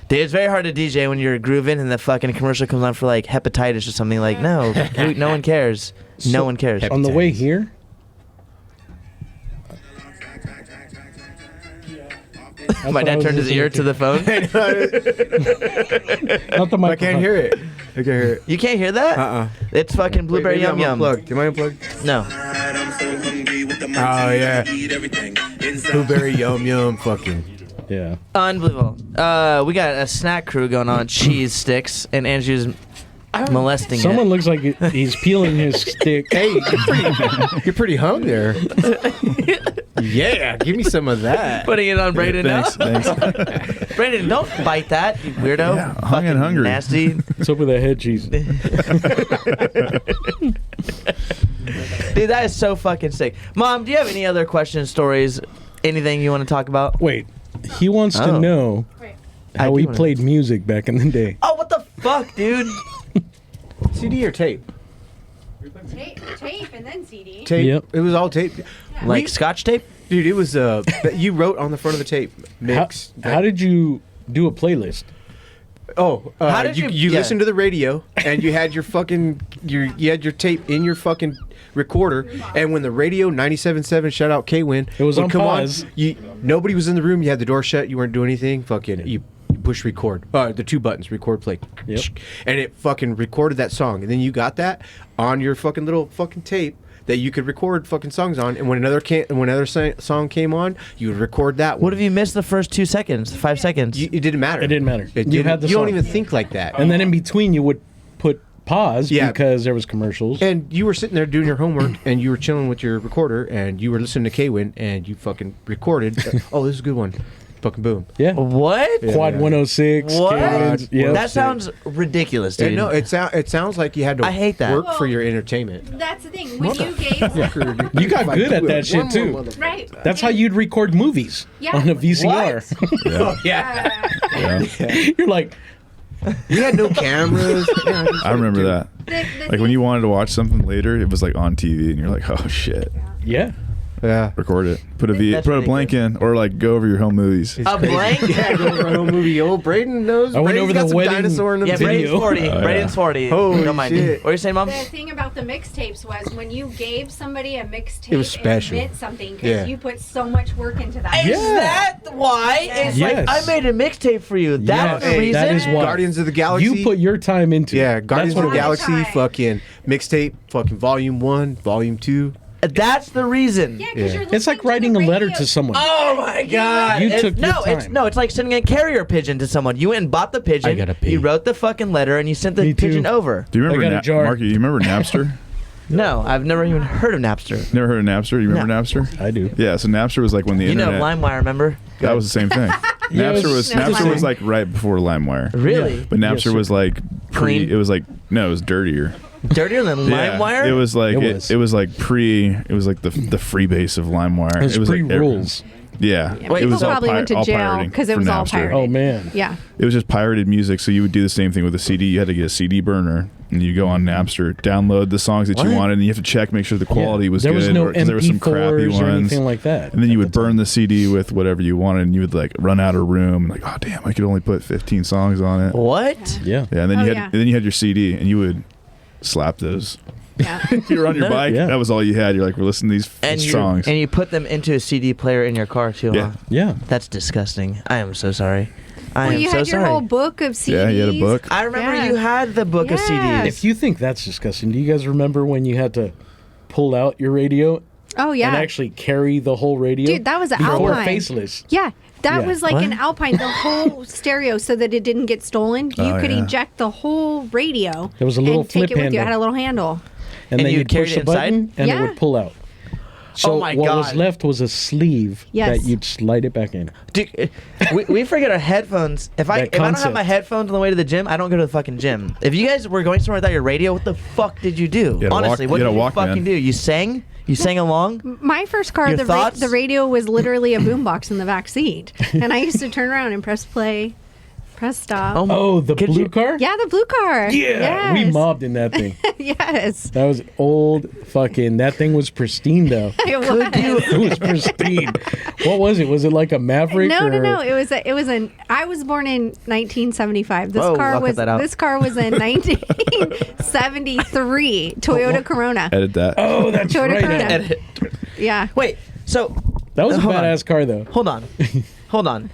Dude, it's very hard to DJ when you're grooving and the fucking commercial comes on for like hepatitis or something. Like, no, no one cares. No one cares. On the way here, My dad turned his ear to the phone. not the I can't hear it. I can't hear it. You can't hear that? It's fucking blueberry Wait, maybe yum I'm yum. unplugged. Am I unplugged? No. Oh yeah. Blueberry yum yum. Fucking. Yeah. Unbelievable. We got a snack crew going on. Cheese sticks, and Andrew's molesting Someone it. looks like he's peeling his stick. Hey, you're pretty hung there. Yeah, give me some of that. Putting it on Brayden now. Thanks. Brayden, don't bite that, you weirdo. Yeah, hung and hungry. Nasty. What's up with that head cheese? Dude, that is so fucking sick. Mom, do you have any other questions, stories, anything you want to talk about? Wait, he wants Oh. to know I how do we wanna- played music back in the day. Oh, what the fuck, dude? CD or tape? Tape and then CD. Tape. Yep. It was all tape. Like scotch tape? Dude, it was you wrote on the front of the tape mix. How did you do a playlist? Oh, How did you you- yeah. listened to the radio and you had your fucking you had your tape in your fucking recorder, and when the radio 97.7 shout out K-Win It was would on come pause. on, nobody was in the room, you had the door shut, you weren't doing anything, fucking you put push record. The 2 buttons, record, play. Yep. And it fucking recorded that song. And then you got that on your fucking little fucking tape that you could record fucking songs on. And when another song came on, you would record that one. What if you missed the first 2 seconds, 5 seconds? It didn't matter. It didn't matter. You had the don't song. even think like that. And then in between, you would put pause Yeah. because there was commercials. And you were sitting there doing your homework, and you were chilling with your recorder, and you were listening to K-Win, and you fucking recorded. Oh, this is a good one. Fucking boom. Yeah. What? Quad 106. What? K-Wins, yep. That sounds ridiculous, dude. No, it sounds like you had to I hate that. work for your entertainment. That's the thing. When you gave, You got good at that shit, too. right? That's how you'd record movies Yeah. on a VCR. Yeah. Yeah. You're like, We had no cameras. Yeah, I remember that. Like when you wanted to watch something later, it was like on TV, and you're like, oh shit, yeah. Yeah. record it, put a That's put a pretty blank in, or like go over your home movies. A blank? Yeah, go over a whole movie. Old Braden knows. I went Braden's over got the some wedding- dinosaur in the Yeah, Video. Braden's 40. Oh, yeah. Braden's 40. Holy Don't mind me. shit. What are you saying, Mom? The thing about the mixtapes was when you gave somebody a mixtape, It was special. meant something because Yeah. you put so much work into that. Is that why? It's Yes. like, I made a mixtape for you. That's Yes, the reason? that is why. Guardians of the Galaxy. You put your time into Yeah, it. Guardians That's of the what it was. Galaxy. Time. Fucking mixtape. Fucking volume 1, volume 2. That's the reason. Yeah, because Yeah. you're It's like listening writing to a the letter radio. to someone. Oh my God! You It's- took your no, it's time. no, it's like sending a carrier pigeon to someone. You went and bought the pigeon. I gotta pee. You wrote the fucking letter and you sent the Me too. pigeon over. Do you remember I got a jar. Marky? You remember Napster? No, I've never even heard of Napster. Never heard of Napster? You remember No. Napster? I do. Yeah, so Napster was like when the You know internet. LimeWire, remember? That was the same thing. Yeah, it Napster was- was No, Napster it's was fine. like right before LimeWire. Really? But Yes, Napster sir. was like Clean? It was like no, it was dirtier. Dirtier than Yeah, LimeWire? it was like It was. it was like it was like the freebase of LimeWire. It was like pre-rules. Yeah, Wait, it was people all probably went to all jail pirating 'cause it for was all Napster. pirated. Oh, man. Yeah. It was just pirated music, so you would do the same thing with a CD. You had to get a CD burner, and you go on Napster, download the songs that you What? wanted, and you have to check, make sure the quality was there good. was no or, 'cause there were some crappy MP4s or ones. anything like that. And then you at would the time. burn the CD with whatever you wanted, and you would like run out of room. And like, oh damn, I could only put 15 songs on it. What? Yeah. Yeah, and then Oh, you had yeah. and then you had your CD, and you would slap those. Yeah. If you were on your No. bike, Yeah. that was all you had. You're like, we're listening to these And songs. you put them into a CD player in your car too, Yeah. huh? Yeah. That's disgusting. I am so sorry. I Well, am you so had your sorry. whole book of CDs. Yeah, you had a book. I remember Yeah. you had the book of Yes. CDs. If you think that's disgusting, do you guys remember when you had to pull out your radio Oh, yeah. and actually carry the whole radio? Dude, that was an before Alpine. faceless. Yeah, that Yeah. was like What? an Alpine, the whole stereo, so that it didn't get stolen. You Oh, could yeah. eject the whole radio. There was a little and take flip it with you. It handle. had a little handle. And And then you'd you'd carry push it a button inside? and it Yeah. would pull out. So Oh my what was God. left was a sleeve Yes. that you'd slide it back in. Dude, we forget our headphones. If I That don't have concept. my headphones on the way to the gym, I don't go to the fucking gym. If you guys were going somewhere without your radio, what the fuck did you do? You had a Honestly, walk- what you did had a you Walkman. fucking do? You sang? You sang along? My first car, Your the thoughts? radio was literally a boombox in the back seat, and I used to turn around and press play, press stop. Oh, the Could blue you- car? Yeah, the blue car. Yeah, we Yes. mobbed in that thing. Yes, That was old fucking. That thing was pristine though. it was. It was pristine. What was it? Was it like a Maverick? No, no, or- no. It was an. I was born in 1975. This Whoa, car I'll cut was. that out. This car was in 1973 Toyota Corona. Edit that. Oh, that's Toyota right. Corona. Ed. Edit. Yeah. Wait, so That was a Hold on. badass car though. hold on. Hold on.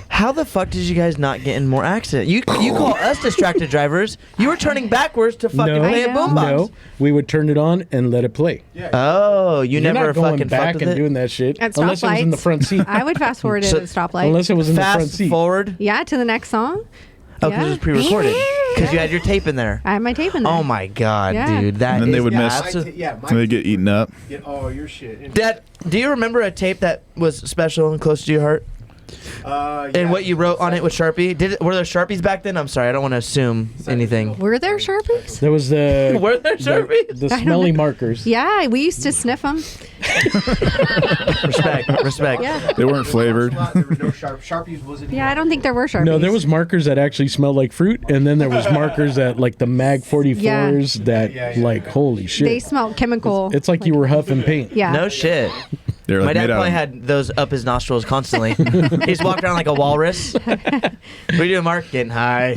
How the fuck did you guys not get in more accidents? You call us distracted drivers. You were turning backwards to fucking No, play a I know. boombox. no, we would turn it on and let it play. Oh, you You're never not going fucking back fucked and with doing it? that shit At unless it was in the stoplights. front seat. I would fast forward it So- at a stoplight. Unless it was in the front Fast seat. forward. Yeah, to the next song. Oh, because it was pre-recorded. Because you had your tape in there. I have my tape in there. Oh my god, Yeah. dude, that And then they is would miss- absolute- Yeah, So they get eaten up. Oh, your shit. Dad, do you remember a tape that was special and close to your heart? And what you wrote on it with Sharpie? Were there Sharpies back then? I'm sorry, I don't want to assume anything. Were there Sharpies? There was the Were there Sharpies? the smelly markers. Yeah, we used to sniff them. Respect. Yeah. They weren't flavored. There were no Sharpies. Wasn't. Yeah, I don't think there were Sharpies. No, there was markers that actually smelled like fruit, and then there was markers that like the Mag 44s that like holy shit. They smelled chemical. It's like you were huffing paint. Yeah. No shit. They're like My dad made out probably of- had those up his nostrils constantly. He's walking around like a walrus. What are you doing, Mark? Getting high.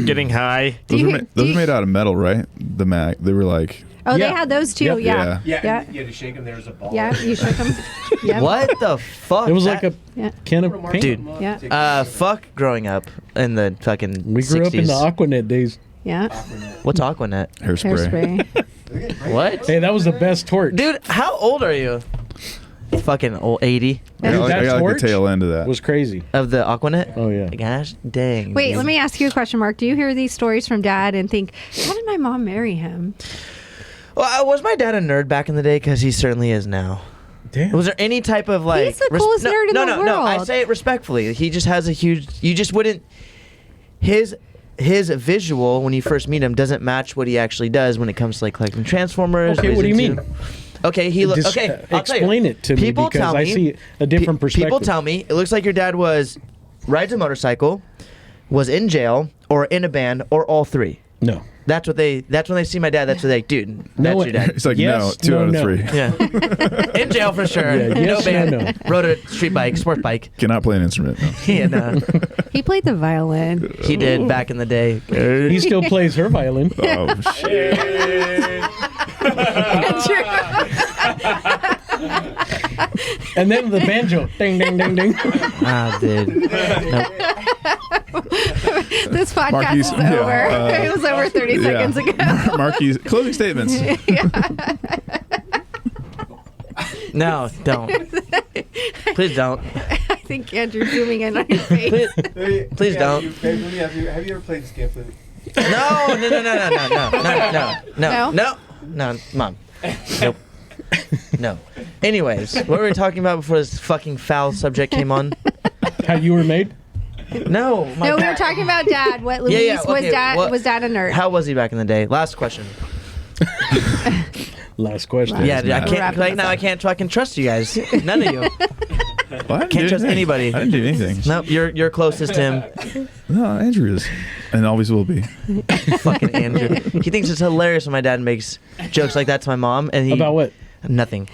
getting high. Those are made out of metal, right? The mag. They were like. Oh, Yeah. they had those too. Yep. Yeah. Yeah, you had to shake them. There was a ball. Yeah, you shook them. Yep. What the fuck? It was like That- a can of paint. Dude. Yeah. fuck growing up in the fucking We grew 60s. up in the Aquanet days. Yeah. What's Aquanet? Hairspray. Hairspray. What? Hey, that was the best torch. Dude, how old are you? Fucking old 80 I got, That I got like torch the tail end of that. was crazy. of the Aquanet? Oh yeah. Gosh dang. Wait, dude. let me ask you a question, Mark. Do you hear these stories from Dad and think, how did my mom marry him? Well, was my dad a nerd back in the day? Because he certainly is now. Damn. Was there any type of like? He's the coolest nerd in no, the no, No, I world. say it respectfully. He just has a huge. You just wouldn't. His visual when you first meet him doesn't match what he actually does when it comes to like collecting Transformers. Okay, what do you mean? Okay, he looks. Just, Okay, I'll tell you. explain it to me People because tell I me- see a different perspective. People tell me it looks like your dad rides a motorcycle, was in jail, or in a band, or all three. No. That's when they see my dad. That's what they dude. That's your dad. It's like Yes, two out of no. three. Yeah. In jail for sure. Yeah, yes, no band. no. Rode a street bike, sport bike. Cannot play an instrument. No. Yeah, no. He played the violin. He did back in the day. He still plays her violin. Oh shit! And then the banjo. Ding, ding, ding, ding. Ah, dude. Nope. This podcast Marquise, is over. yeah, It was over 30 seconds ago. Marquise, closing statements. No, don't. Please don't. I think Andrew's zooming in on your face. Please don't. Have you ever played this game? No, Mom. Nope. No. Anyways, what were we talking about before this fucking foul subject came on? How you were made? No. No, we were talking about Dad. What Louise okay, was Dad a nerd? How was he back in the day? Last question. Last question. Yeah, dude, I can't. Wrapping Right this now, I up. can't fucking trust you guys. None of you. Well, I didn't Can't do trust anything. anybody. I didn't do anything. Nope, you're closest to him. No, Andrew is, and always will be. Fucking Andrew. He thinks it's hilarious when my dad makes jokes like that to my mom, and he About what? nothing.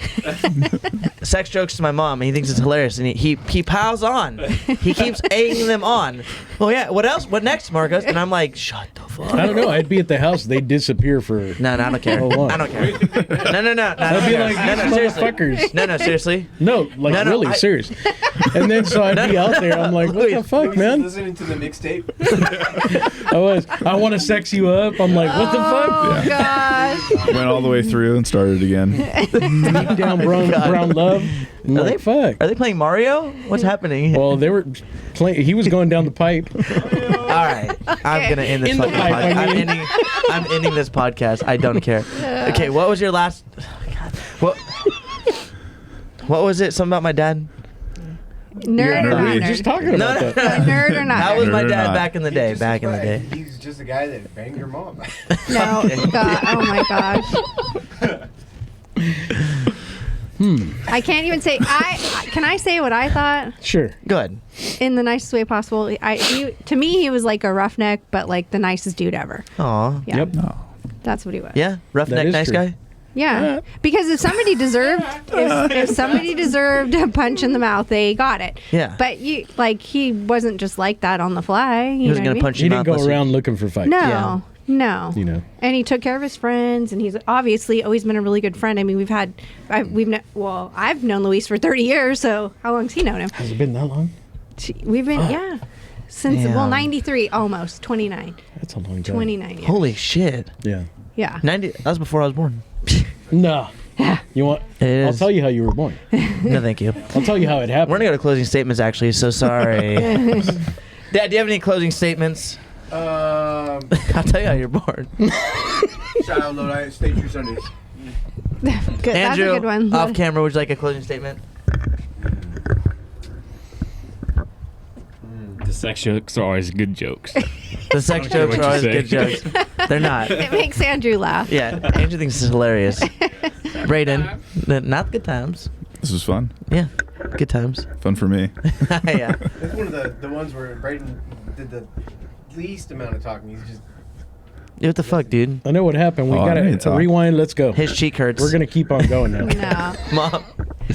Sex jokes to my mom, and he thinks it's hilarious, and he piles on. He keeps egging them on. Well, yeah. What else? What next, Marcus? And I'm like, shut the fuck. I don't know. I'd be at the house. They'd disappear for. No, I don't care. Hold on. I don't care. No. I'd be like, these seriously. motherfuckers. No, seriously. No, like No, really serious. And then so I'd be out there. I'm like, what the fuck, man? Listening to the mixtape. I want to sex you up. I'm like, what the fuck? Oh, gosh. Went all the way through and started again. Deep down brown love. I'm Are like, they fuck. Are they playing Mario? What's happening? Well, they were playing. He was going down the pipe. All right, I'm gonna end this In the fucking pipe, I podcast. mean. I'm ending this podcast. I don't care. Okay, what was your last? God, what was it? Something about my dad? Nerd or nerdy. not We were nerd? just talking about that. Nerd or not That nerd? was my Nerd or dad not. back in the day. Back in the day. He's just a guy that banged your mom. No. God, oh my gosh. I can't even say. Can I say what I thought Sure. Good. in the nicest way possible? To me, he was like a roughneck, but like the nicest dude ever. Aw. Yeah, Yep. that's what he was. Yeah. Roughneck, is nice true. guy. Yeah, because if somebody deserved, if somebody deserved a punch in the mouth, they got it. Yeah. But he wasn't just like that on the fly. He was gonna punch He you. didn't go around looking for fights. No, Yeah. no. You know. And he took care of his friends, and he's obviously always been a really good friend. I mean, I've known Louise for 30 years, so how long's he known him? Has it been that long? We've been, since, Damn. 93, almost, 29. That's a long time. 29 years. Holy shit. Yeah. Yeah. 90. That was before I was born. No. You want? It I'll is. tell you how you were born. No, thank you. I'll tell you how it happened. We're gonna go to closing statements. Actually, so sorry. Dad, do you have any closing statements? I'll tell you how you're born. Shout out, Lodi. Stay True Sundaze. Good. That's a Andrew, good one. off camera, would you like a closing statement? The sex jokes are always good jokes. The sex care jokes what are you always good say. jokes. They're not. It makes Andrew laugh. Yeah, Andrew thinks it's hilarious. Brayden, not good times. This was fun. Yeah, good times. Fun for me. Yeah. That's one of the ones where Brayden did the least amount of talking. He's just What the fuck, dude? I know what happened. We Oh, I got didn't to talk. rewind. Let's go. His cheek hurts. We're gonna keep on going now. No. Mom,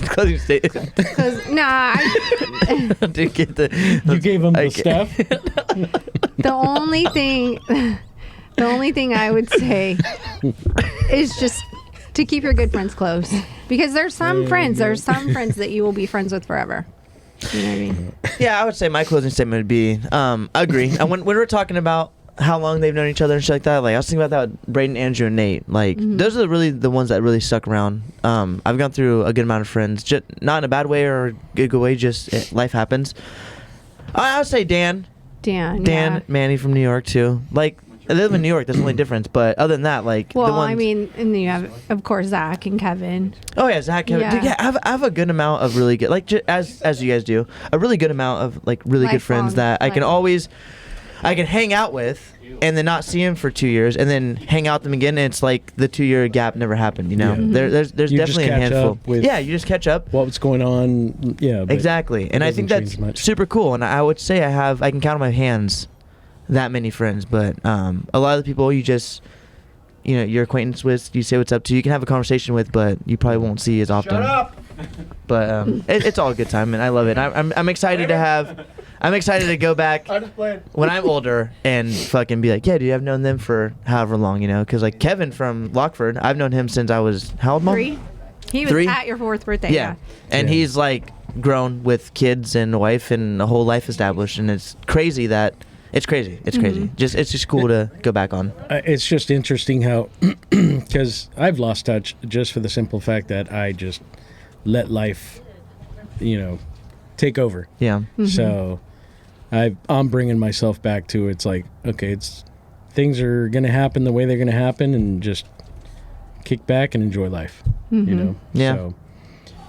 closing statement. Because, Dude, get the. You gave him the Okay. stuff. The only thing I would say is just to keep your good friends close, because there's some friends that you will be friends with forever. You know what I mean? Yeah, I would say my closing statement would be, I agree. And when we were talking about how long they've known each other and shit like that, like I was thinking about that with Braden, Andrew, and Nate. Like those are really the ones that really stuck around. I've gone through a good amount of friends, just not in a bad way or a good way, just life happens. I would say Dan, yeah. Manny from New York too. Like they live in New York, that's the only difference. But other than that, like well, the ones, I mean, and then you have, of course, Zach and Kevin. Oh yeah, Zach, Kevin. Yeah. Dude, yeah, I have a good amount of really good, like as you guys do, a really good amount of like really good friends that I can hang out with, and then not see them for 2 years, and then hang out with them again, and it's like the 2 year gap never happened. You know, there's You just definitely a catch handful. up with Yeah, you just catch up. What's going on? Yeah, but Exactly, and I think doesn't that's change much. super cool. And I would say I can count on my hands that many friends, but a lot of the people you just, you know, your acquaintance with, you say what's up to, you can have a conversation with, but you probably won't see as often. Shut up. But it's all a good time, and I love it. I'm excited to have. I'm excited to go back I'm just playing. when I'm older and fucking be like, yeah, dude, I've known them for however long, you know? Because like Kevin from Lockford, I've known him since I was how old, Mom? 3. He was 3? at your 4th birthday. Yeah, and Yeah. he's like grown with kids and a wife and a whole life established, and it's crazy that. It's crazy. It's crazy. It's just cool to go back on. It's just interesting how, because I've lost touch just for the simple fact that I just let life, you know, take over. Yeah. So I'm bringing myself back to it's like, okay, things are going to happen the way they're going to happen, and just kick back and enjoy life, you know? Yeah. So,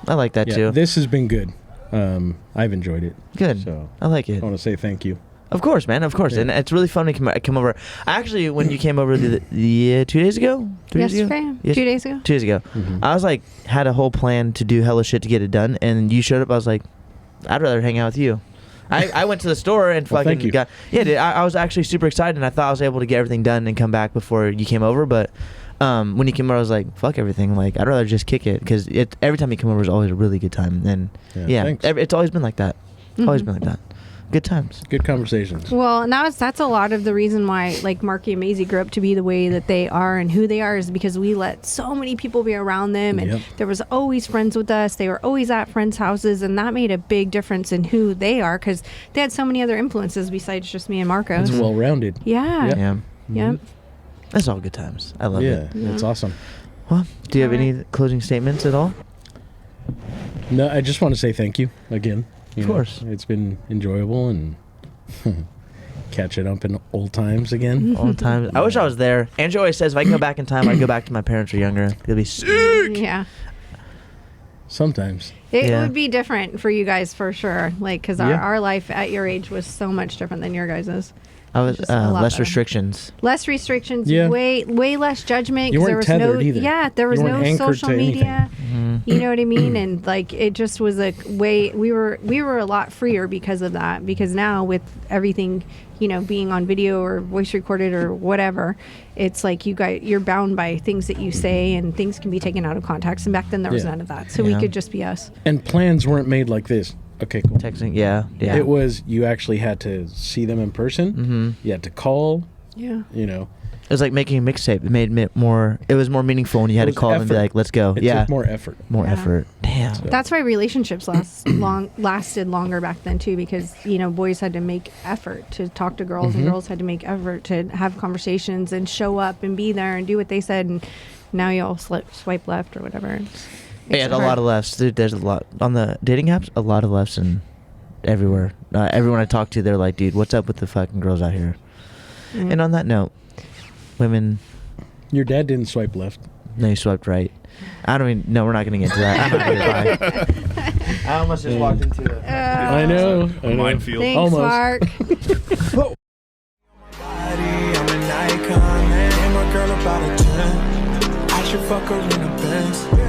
I like that yeah, too. this has been good. I've enjoyed it. Good. So I like I it. want to say thank you. Of course, man. Of course. Yeah. And it's really fun to come over. Actually, when you came over the 2 days ago? 3 days ago? Yesterday? Yes- 2 days ago? 2 days ago. I was like, had a whole plan to do hella shit to get it done, and you showed up. I was like, I'd rather hang out with you. I went to the store and Well, fucking thank you. got. Yeah, dude, I was actually super excited, and I thought I was able to get everything done and come back before you came over. But when you came over, I was like, fuck everything. Like, I'd rather just kick it, because every time you come over is always a really good time. And yeah, thanks. it's always been like that. Always been like that. Good times. Good conversations. Well, and that's a lot of the reason why like Marky and Maisie grew up to be the way that they are and who they are, is because we let so many people be around them, and Yep. there was always friends with us. They were always at friends' houses, and that made a big difference in who they are, because they had so many other influences besides just me and Marcos. It's well rounded. Yeah. Yep. Yeah. Yep. That's all good times. I love Yeah, it. it's awesome. Well, do you have any closing statements at all? No, I just want to say thank you again. Of course. It's been enjoyable, and catching up in old times again. All the time. I wish I was there. Andrew always says if I can go back in time, I'd go back to my parents who are younger. It'll be sick. Yeah. Sometimes. It Yeah. would be different for you guys for sure. Like, because Yeah. our life at your age was so much different than your guys's. I was Just a lot less better. restrictions. Less restrictions, Yeah. way less judgment. You 'cause there weren't was no, tethered either. Yeah, there was You weren't no anchored social to media. Mm-hmm. You know what I mean? And like, it just was a way we were a lot freer because of that. Because now with everything, you know, being on video or voice recorded or whatever, it's like you're bound by things that you say, and things can be taken out of context. And back then there was Yeah. none of that, so Yeah. we could just be us. And plans weren't made like this. Okay, cool. Texting, yeah. It was, you actually had to see them in person. Mm-hmm. You had to call, Yeah. you know. It was like making a mixtape. It made it more. It was more meaningful when you had It to was call and be effort. like, "Let's go." It yeah, took more effort. more Yeah. effort. Damn. So- That's why relationships lasted longer back then too, because you know boys had to make effort to talk to girls, and girls had to make effort to have conversations and show up and be there and do what they said. And now you all swipe left or whatever. Yeah, a lot of lefts. Dude, there's a lot on the dating apps. A lot of lefts and everywhere. Everyone I talk to, they're like, "Dude, what's up with the fucking girls out here?" And on that note, women, Your dad didn't swipe left. no, you swiped right. I don't even. No, we're not gonna get into that. I'm out here. Bye. I almost just walked into it. I know. Minefield. Thanks, Almost. Mark. I'm an icon, man. And my girl about a 10. I should fuck her in a Benz.